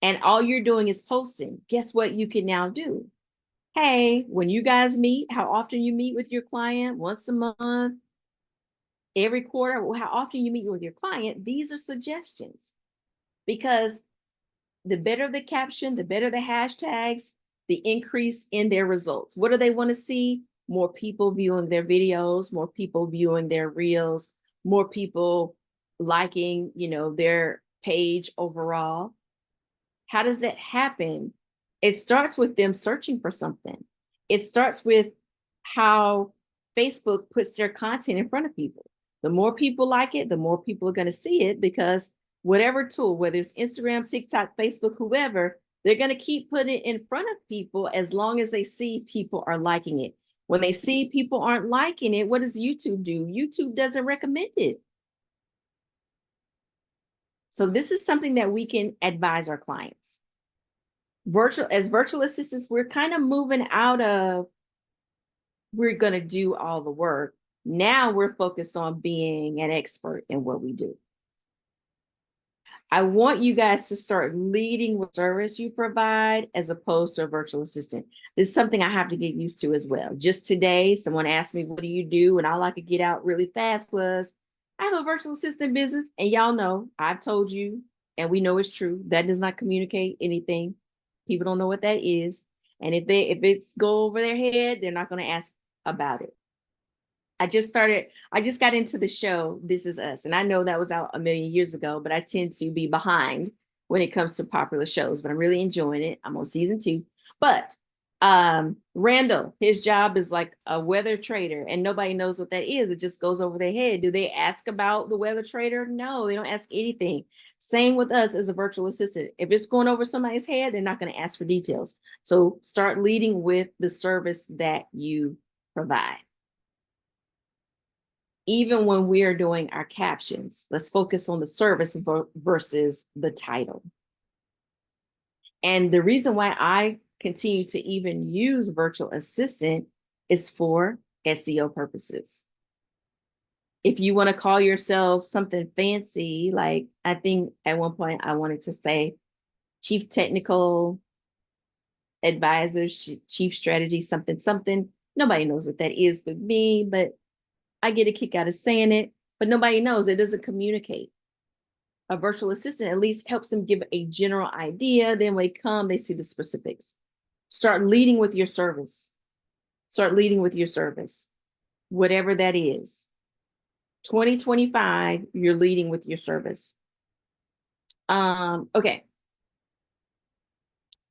and all you're doing is posting. Guess what you can now do? Hey, when you guys meet, how often you meet with your client, once a month, every quarter, how often you meet with your client, these are suggestions. Because the better the caption, the better the hashtags, the increase in their results. What do they want to see? More people viewing their videos, more people viewing their reels, more people liking, their page overall. How does that happen? It starts with them searching for something. It starts with how Facebook puts their content in front of people. The more people like it, the more people are going to see it, because whatever tool, whether it's Instagram, TikTok, Facebook, whoever, they're going to keep putting it in front of people as long as they see people are liking it. When they see people aren't liking it, what does YouTube do? YouTube doesn't recommend it. So this is something that we can advise our clients. As virtual assistants, we're kind of moving out of, we're going to do all the work. Now we're focused on being an expert in what we do. I want you guys to start leading with service you provide as opposed to a virtual assistant. This is something I have to get used to as well. Just today, someone asked me, what do you do? And all I could get out really fast was, I have a virtual assistant business. And y'all know, I've told you, and we know it's true, that does not communicate anything. People don't know what that is. And if it's go over their head, they're not going to ask about it. I just got into the show, This Is Us. And I know that was out a million years ago, but I tend to be behind when it comes to popular shows, but I'm really enjoying it. I'm on season 2. But Randall, his job is like a weather trader, and nobody knows what that is. It just goes over their head. Do they ask about the weather trader? No, they don't ask anything. Same with us as a virtual assistant. If it's going over somebody's head, they're not going to ask for details. So start leading with the service that you provide. Even when we are doing our captions, let's focus on the service versus the title. And the reason why I continue to even use virtual assistant is for SEO purposes. If you want to call yourself something fancy, like I think at one point I wanted to say chief technical advisor, chief strategy, something. Nobody knows what that is but me, but I get a kick out of saying it, but nobody knows. It doesn't communicate. A virtual assistant at least helps them give a general idea. Then when they come, they see the specifics. Start leading with your service. Start leading with your service, whatever that is. 2025, you're leading with your service. Okay.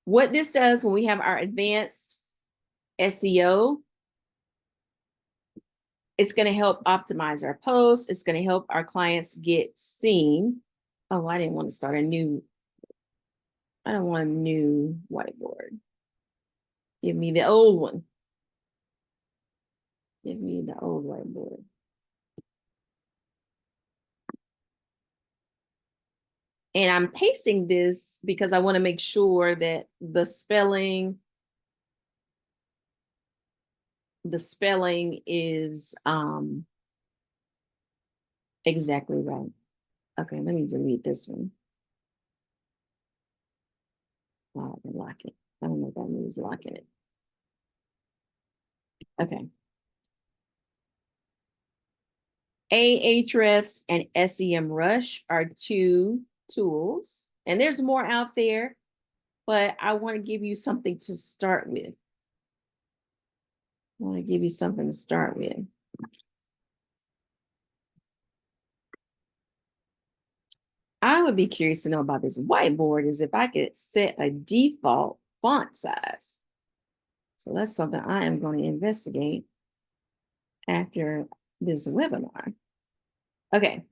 What this does when we have our advanced SEO, it's going to help optimize our posts. It's going to help our clients get seen. Oh, I didn't want to start I don't want a new whiteboard. Give me the old one. Give me the old whiteboard. And I'm pasting this because I want to make sure that the spelling is exactly right. Okay, let me delete this one. Oh, lock it. I don't know what that means, locking it. Okay. Ahrefs and SEMrush are 2 tools, and there's more out there, but I want to give you something to start with. I want to give you something to start with. I would be curious to know about this whiteboard is if I could set a default font size. So that's something I am going to investigate after this webinar. Okay.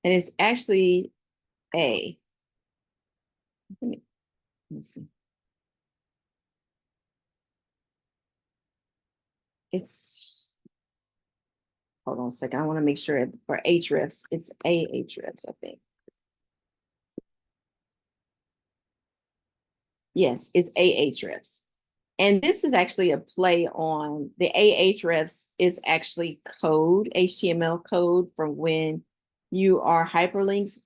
And it's actually A. Let's see. Hold on a second. I want to make sure for Ahrefs, it's Ahrefs, I think. Yes, it's Ahrefs. And this is actually a play on the Ahrefs is actually code, HTML code from when you are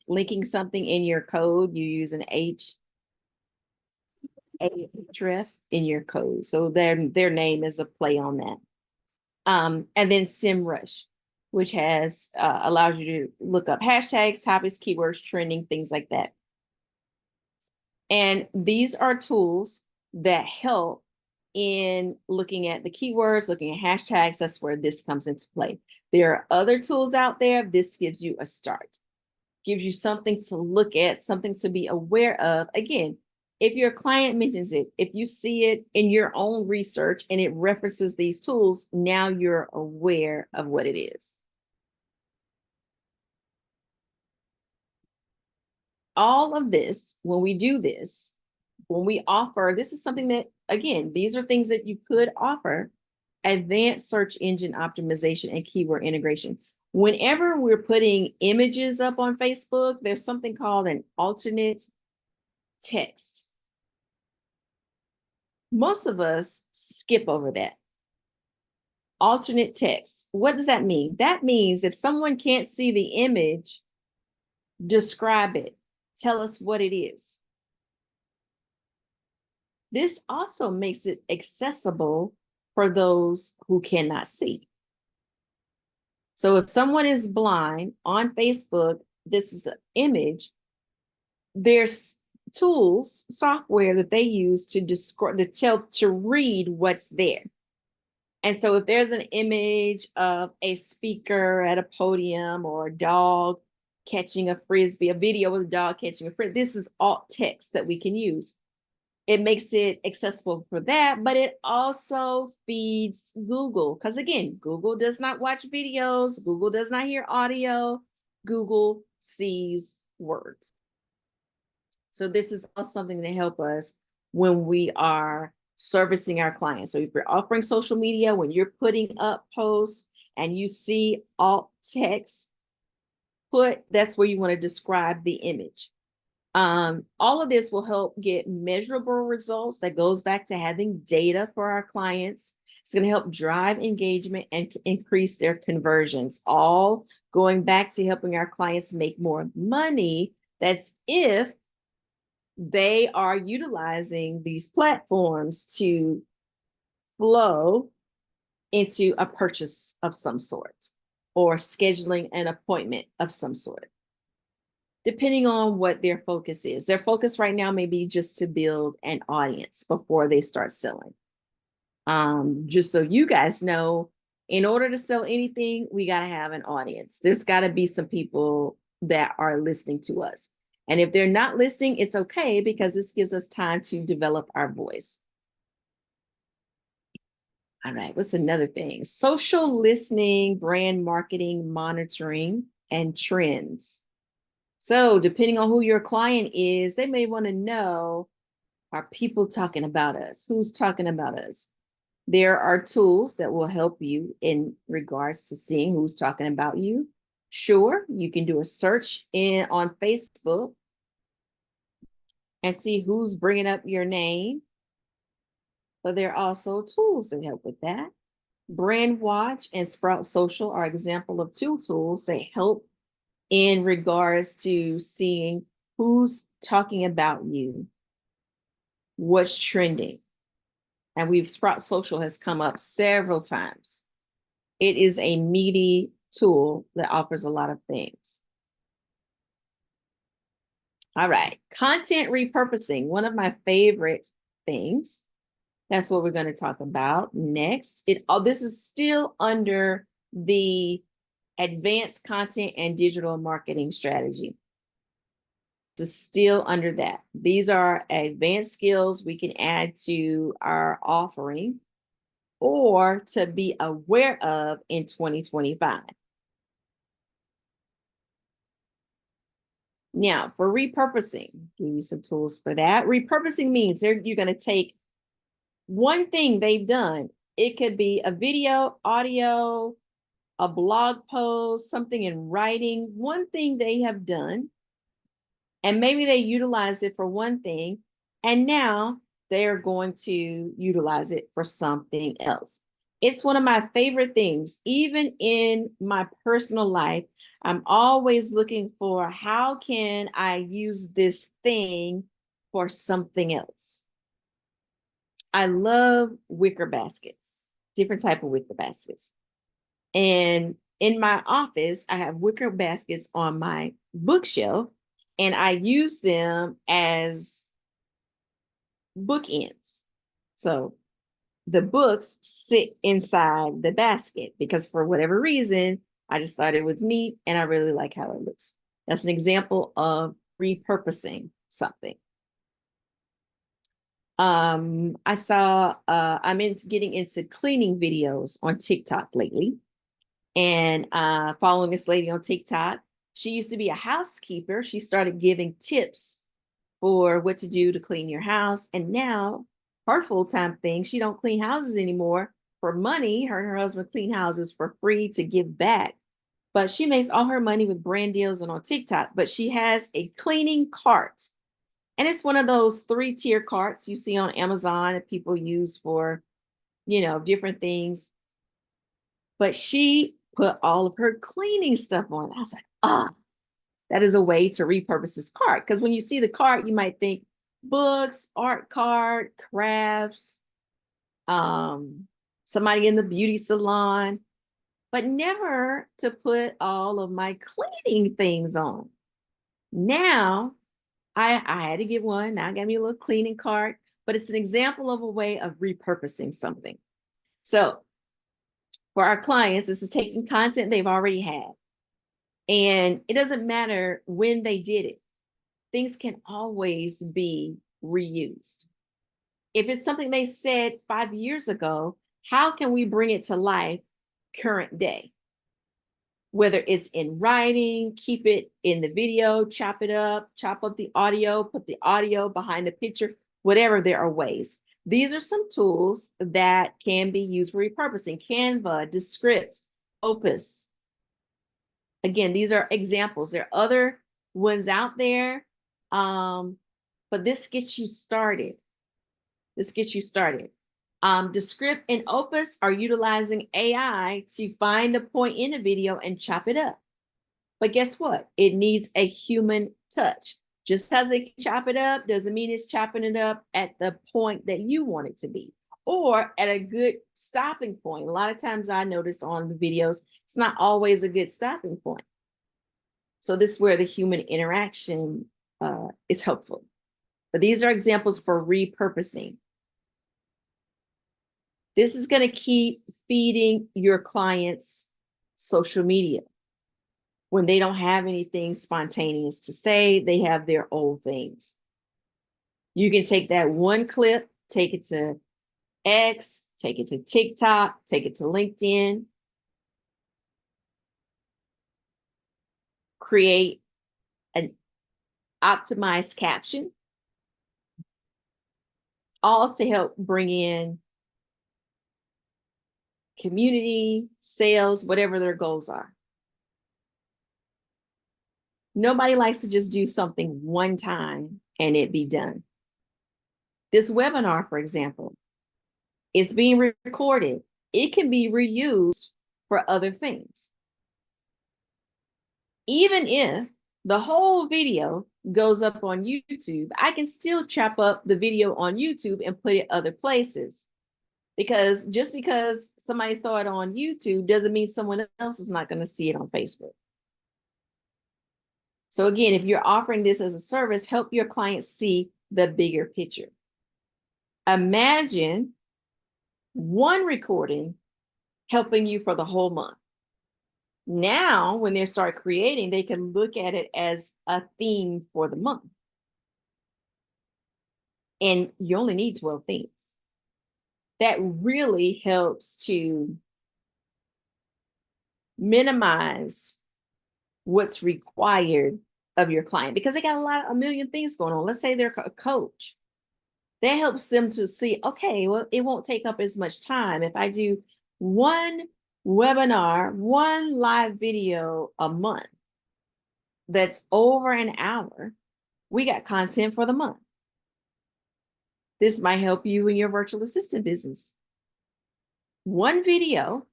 linking something in your code, you use an Ahref in your code. So their name is a play on that. And then SEMrush, which has allows you to look up hashtags, topics, keywords, trending, things like that. And these are tools that help in looking at the keywords, looking at hashtags. That's where this comes into play. There are other tools out there. This gives you a start, gives you something to look at, something to be aware of. Again, if your client mentions it, if you see it in your own research and it references these tools, now you're aware of what it is. All of this, when we do this, when we offer, this is something that, again, these are things that you could offer: advanced search engine optimization and keyword integration. Whenever we're putting images up on Facebook, there's something called an alternate text. Most of us skip over that. Alternate text. What does that mean? That means if someone can't see the image, describe it. Tell us what it is. This also makes it accessible for those who cannot see. So if someone is blind on Facebook, this is an image, there's tools, software that they use to describe, to read what's there. And so if there's an image of a speaker at a podium or a dog catching a frisbee, a video of a dog catching a frisbee, this is alt text that we can use. It makes it accessible for that, but it also feeds Google. Because again, Google does not watch videos. Google does not hear audio. Google sees words. So this is also something to help us when we are servicing our clients. So if you're offering social media, when you're putting up posts and you see alt text, that's where you want to describe the image. All of this will help get measurable results. That goes back to having data for our clients. It's going to help drive engagement and increase their conversions, all going back to helping our clients make more money. That's if they are utilizing these platforms to flow into a purchase of some sort or scheduling an appointment of some sort, depending on what their focus is. Their focus right now may be just to build an audience before they start selling. Just so you guys know, in order to sell anything, we got to have an audience. There's got to be some people that are listening to us. And if they're not listening, it's okay, because this gives us time to develop our voice. All right, what's another thing? Social listening, brand marketing, monitoring, and trends. So depending on who your client is, they may want to know, are people talking about us? Who's talking about us? There are tools that will help you in regards to seeing who's talking about you. Sure, you can do a search on Facebook and see who's bringing up your name. But there are also tools that help with that. Brandwatch and Sprout Social are example of two tools that help in regards to seeing who's talking about you, what's trending. And Sprout Social has come up several times. It is a meaty tool that offers a lot of things. All right, content repurposing, one of my favorite things. That's what we're going to talk about next. This is still under the advanced content and digital marketing strategy. It's still under that. These are advanced skills we can add to our offering or to be aware of in 2025. Now, for repurposing, give you some tools for that. Repurposing means you're going to take one thing they've done. It could be a video, audio, a blog post, something in writing, one thing they have done, and maybe they utilized it for one thing, and now they're going to utilize it for something else. It's one of my favorite things. Even in my personal life, I'm always looking for, how can I use this thing for something else? I love wicker baskets, different type of wicker baskets. And in my office, I have wicker baskets on my bookshelf, and I use them as bookends. So the books sit inside the basket because for whatever reason, I just thought it was neat and I really like how it looks. That's an example of repurposing something. I saw I'm into getting into cleaning videos on TikTok lately, and following this lady on TikTok. She used to be a housekeeper. She started giving tips for what to do to clean your house, and now her full-time thing, she don't clean houses anymore for money. Her and her husband clean houses for free to give back, but she makes all her money with brand deals and on TikTok. But she has a cleaning cart, and it's one of those 3-tier carts you see on Amazon that people use for, different things. But she put all of her cleaning stuff on. I was like, that is a way to repurpose this cart. Because when you see the cart, you might think books, art cart, crafts, somebody in the beauty salon, but never to put all of my cleaning things on. Now, I had to get one. Now I got me a little cleaning cart, but it's an example of a way of repurposing something. So for our clients, this is taking content they've already had. And it doesn't matter when they did it. Things can always be reused. If it's something they said 5 years ago, how can we bring it to life current day? Whether it's in writing, keep it in the video, chop up the audio, put the audio behind the picture, whatever, there are ways. These are some tools that can be used for repurposing. Canva, Descript, Opus. Again, these are examples. There are other ones out there, but this gets you started. Descript and Opus are utilizing AI to find a point in a video and chop it up. But guess what? It needs a human touch. Just because it can chop it up doesn't mean it's chopping it up at the point that you want it to be, or at a good stopping point. A lot of times I notice on the videos, it's not always a good stopping point. So this is where the human interaction is helpful. But these are examples for repurposing. This is going to keep feeding your clients social media. When they don't have anything spontaneous to say, they have their old things. You can take that one clip, take it to X, take it to TikTok, take it to LinkedIn, create an optimized caption, all to help bring in community, sales, whatever their goals are. Nobody likes to just do something one time and it be done. This webinar, for example, is being recorded. It can be reused for other things. Even if the whole video goes up on YouTube, I can still chop up the video on YouTube and put it other places. Because just because somebody saw it on YouTube doesn't mean someone else is not going to see it on Facebook. So again, if you're offering this as a service, help your clients see the bigger picture. Imagine one recording helping you for the whole month. Now, when they start creating, they can look at it as a theme for the month. And you only need 12 themes. That really helps to minimize what's required of your client, because they got a million things going on. Let's say they're a coach. That helps them to see, okay, well, it won't take up as much time if I do one webinar, one live video a month that's over an hour. We got content for the month. This might help you in your virtual assistant business. One video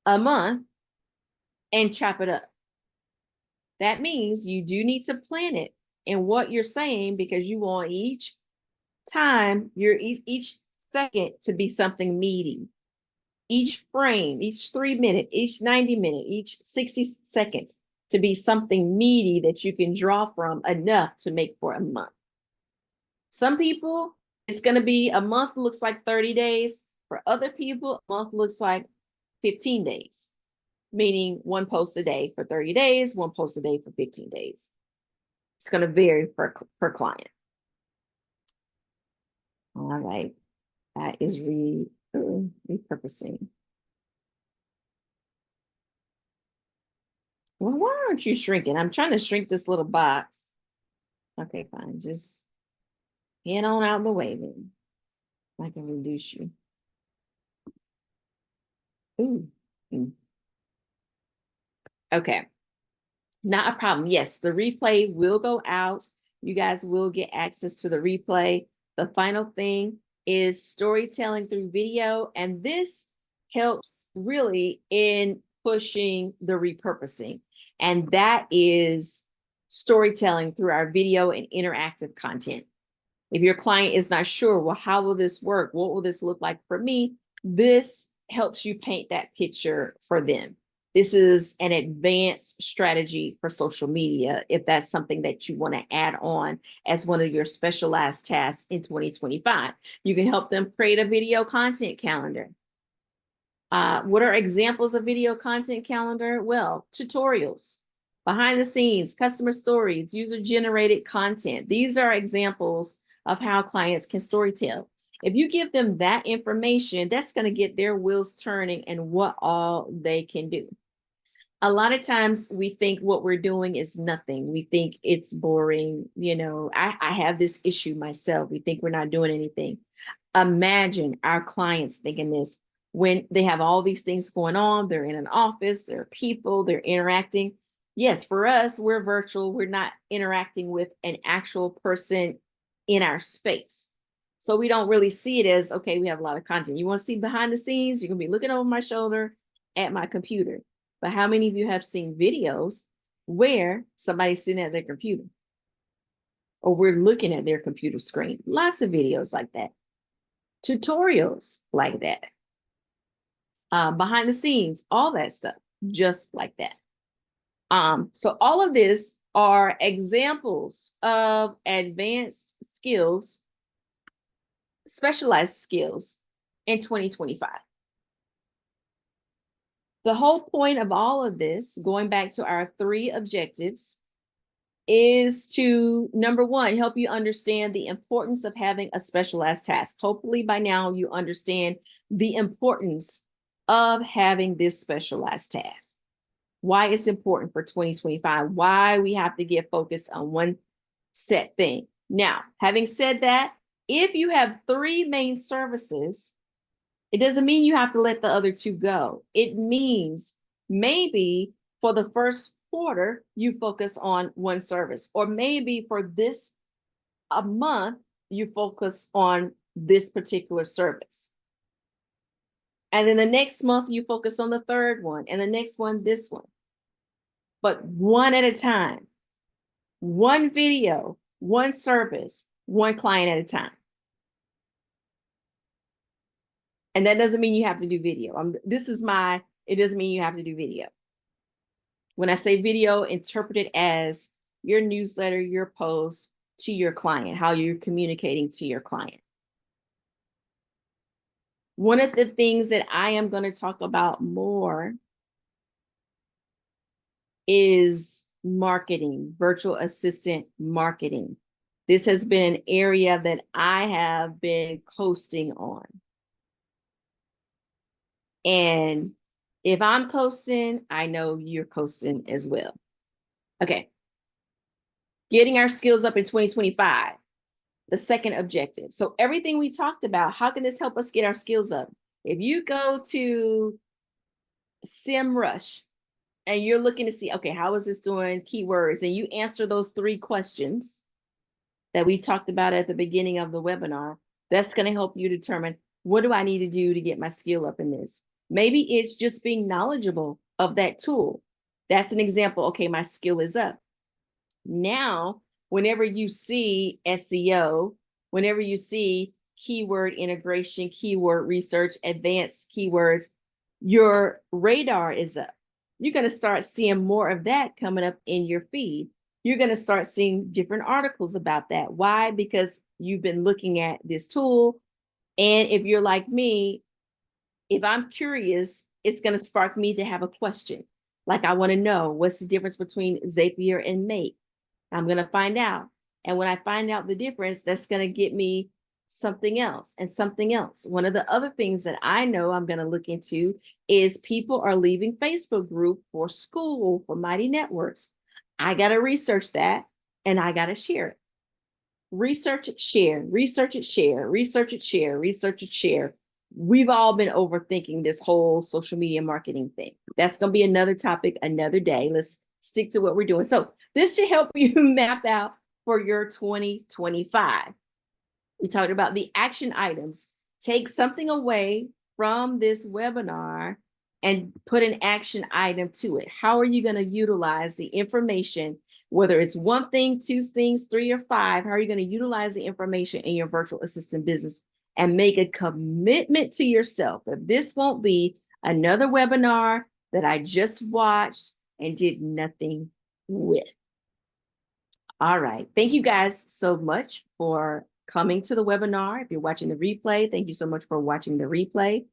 a month and chop it up. That means you do need to plan it in what you're saying, because you want each time, each second to be something meaty. Each frame, each 3 minute, each 90 minute, each 60 seconds to be something meaty that you can draw from enough to make for a month. Some people, it's going to be a month looks like 30 days. For other people, a month looks like 15 days, meaning one post a day for 30 days, one post a day for 15 days. It's going to vary per client. All right. That is repurposing. Well, why aren't you shrinking? I'm trying to shrink this little box. Okay, fine. Just head on out the way then. I can reduce you. Ooh. Mm. Okay. Not a problem. Yes, the replay will go out. You guys will get access to the replay. The final thing is storytelling through video. And this helps really in pushing the repurposing. And that is storytelling through our video and interactive content. If your client is not sure, well, how will this work? What will this look like for me? This helps you paint that picture for them. This is an advanced strategy for social media if that's something that you want to add on as one of your specialized tasks in 2025. You can help them create a video content calendar. What are examples of video content calendar? Well, tutorials, behind the scenes, customer stories, user-generated content. These are examples of how clients can storytell. If you give them that information, that's going to get their wheels turning and what all they can do. A lot of times we think what we're doing is nothing. We think it's boring. You know, I have this issue myself. We think we're not doing anything. Imagine our clients thinking this when they have all these things going on. They're in an office, there are people, they're interacting. Yes, for us, we're virtual. We're not interacting with an actual person in our space. So we don't really see it as, okay, we have a lot of content. You want to see behind the scenes? You're going to be looking over my shoulder at my computer. But how many of you have seen videos where somebody's sitting at their computer or we're looking at their computer screen? Lots of videos like that. Tutorials like that. Behind the scenes, all that stuff, just like that. So all of this are examples of advanced skills, specialized skills in 2025. The whole point of all of this, going back to our 3 objectives, is to, number 1, help you understand the importance of having a specialized task. Hopefully by now you understand the importance of having this specialized task. Why it's important for 2025, why we have to get focused on one set thing. Now, having said that, if you have 3 main services, it doesn't mean you have to let the other 2 go. It means maybe for the first quarter, you focus on one service, or maybe for this a month, you focus on this particular service. And then the next month, you focus on the 3rd one, and the next one, this one. But one at a time, one video, one service, one client at a time. And that doesn't mean you have to do video. It doesn't mean you have to do video. When I say video, interpret it as your newsletter, your post to your client, how you're communicating to your client. One of the things that I am going to talk about more is marketing, virtual assistant marketing. This has been an area that I have been coasting on. And if I'm coasting, I know you're coasting as well. Okay. Getting our skills up in 2025, the second objective. So everything we talked about, how can this help us get our skills up? If you go to SEMrush and you're looking to see, okay, how is this doing keywords? And you answer those 3 questions that we talked about at the beginning of the webinar, that's going to help you determine, what do I need to do to get my skill up in this? Maybe it's just being knowledgeable of that tool. That's an example. Okay, my skill is up. Now, whenever you see SEO, whenever you see keyword integration, keyword research, advanced keywords, your radar is up. You're going to start seeing more of that coming up in your feed. You're going to start seeing different articles about that. Why? Because you've been looking at this tool. And if you're like me, if I'm curious, it's going to spark me to have a question. Like, I want to know, what's the difference between Zapier and Make? I'm going to find out. And when I find out the difference, that's going to get me something else and something else. One of the other things that I know I'm going to look into is people are leaving Facebook group for school for Mighty Networks. I got to research that and I got to share it. Research it, share, research it, share, research it, share, research it, share. We've all been overthinking this whole social media marketing thing. That's going to be another topic, another day. Let's stick to what we're doing. So this should help you map out for your 2025. We talked about the action items. Take something away from this webinar and put an action item to it. How are you going to utilize the information, whether it's one thing, two things, three, or five? How are you going to utilize the information in your virtual assistant business and make a commitment to yourself that this won't be another webinar that I just watched and did nothing with? All right. Thank you guys so much for coming to the webinar. If you're watching the replay, thank you so much for watching the replay.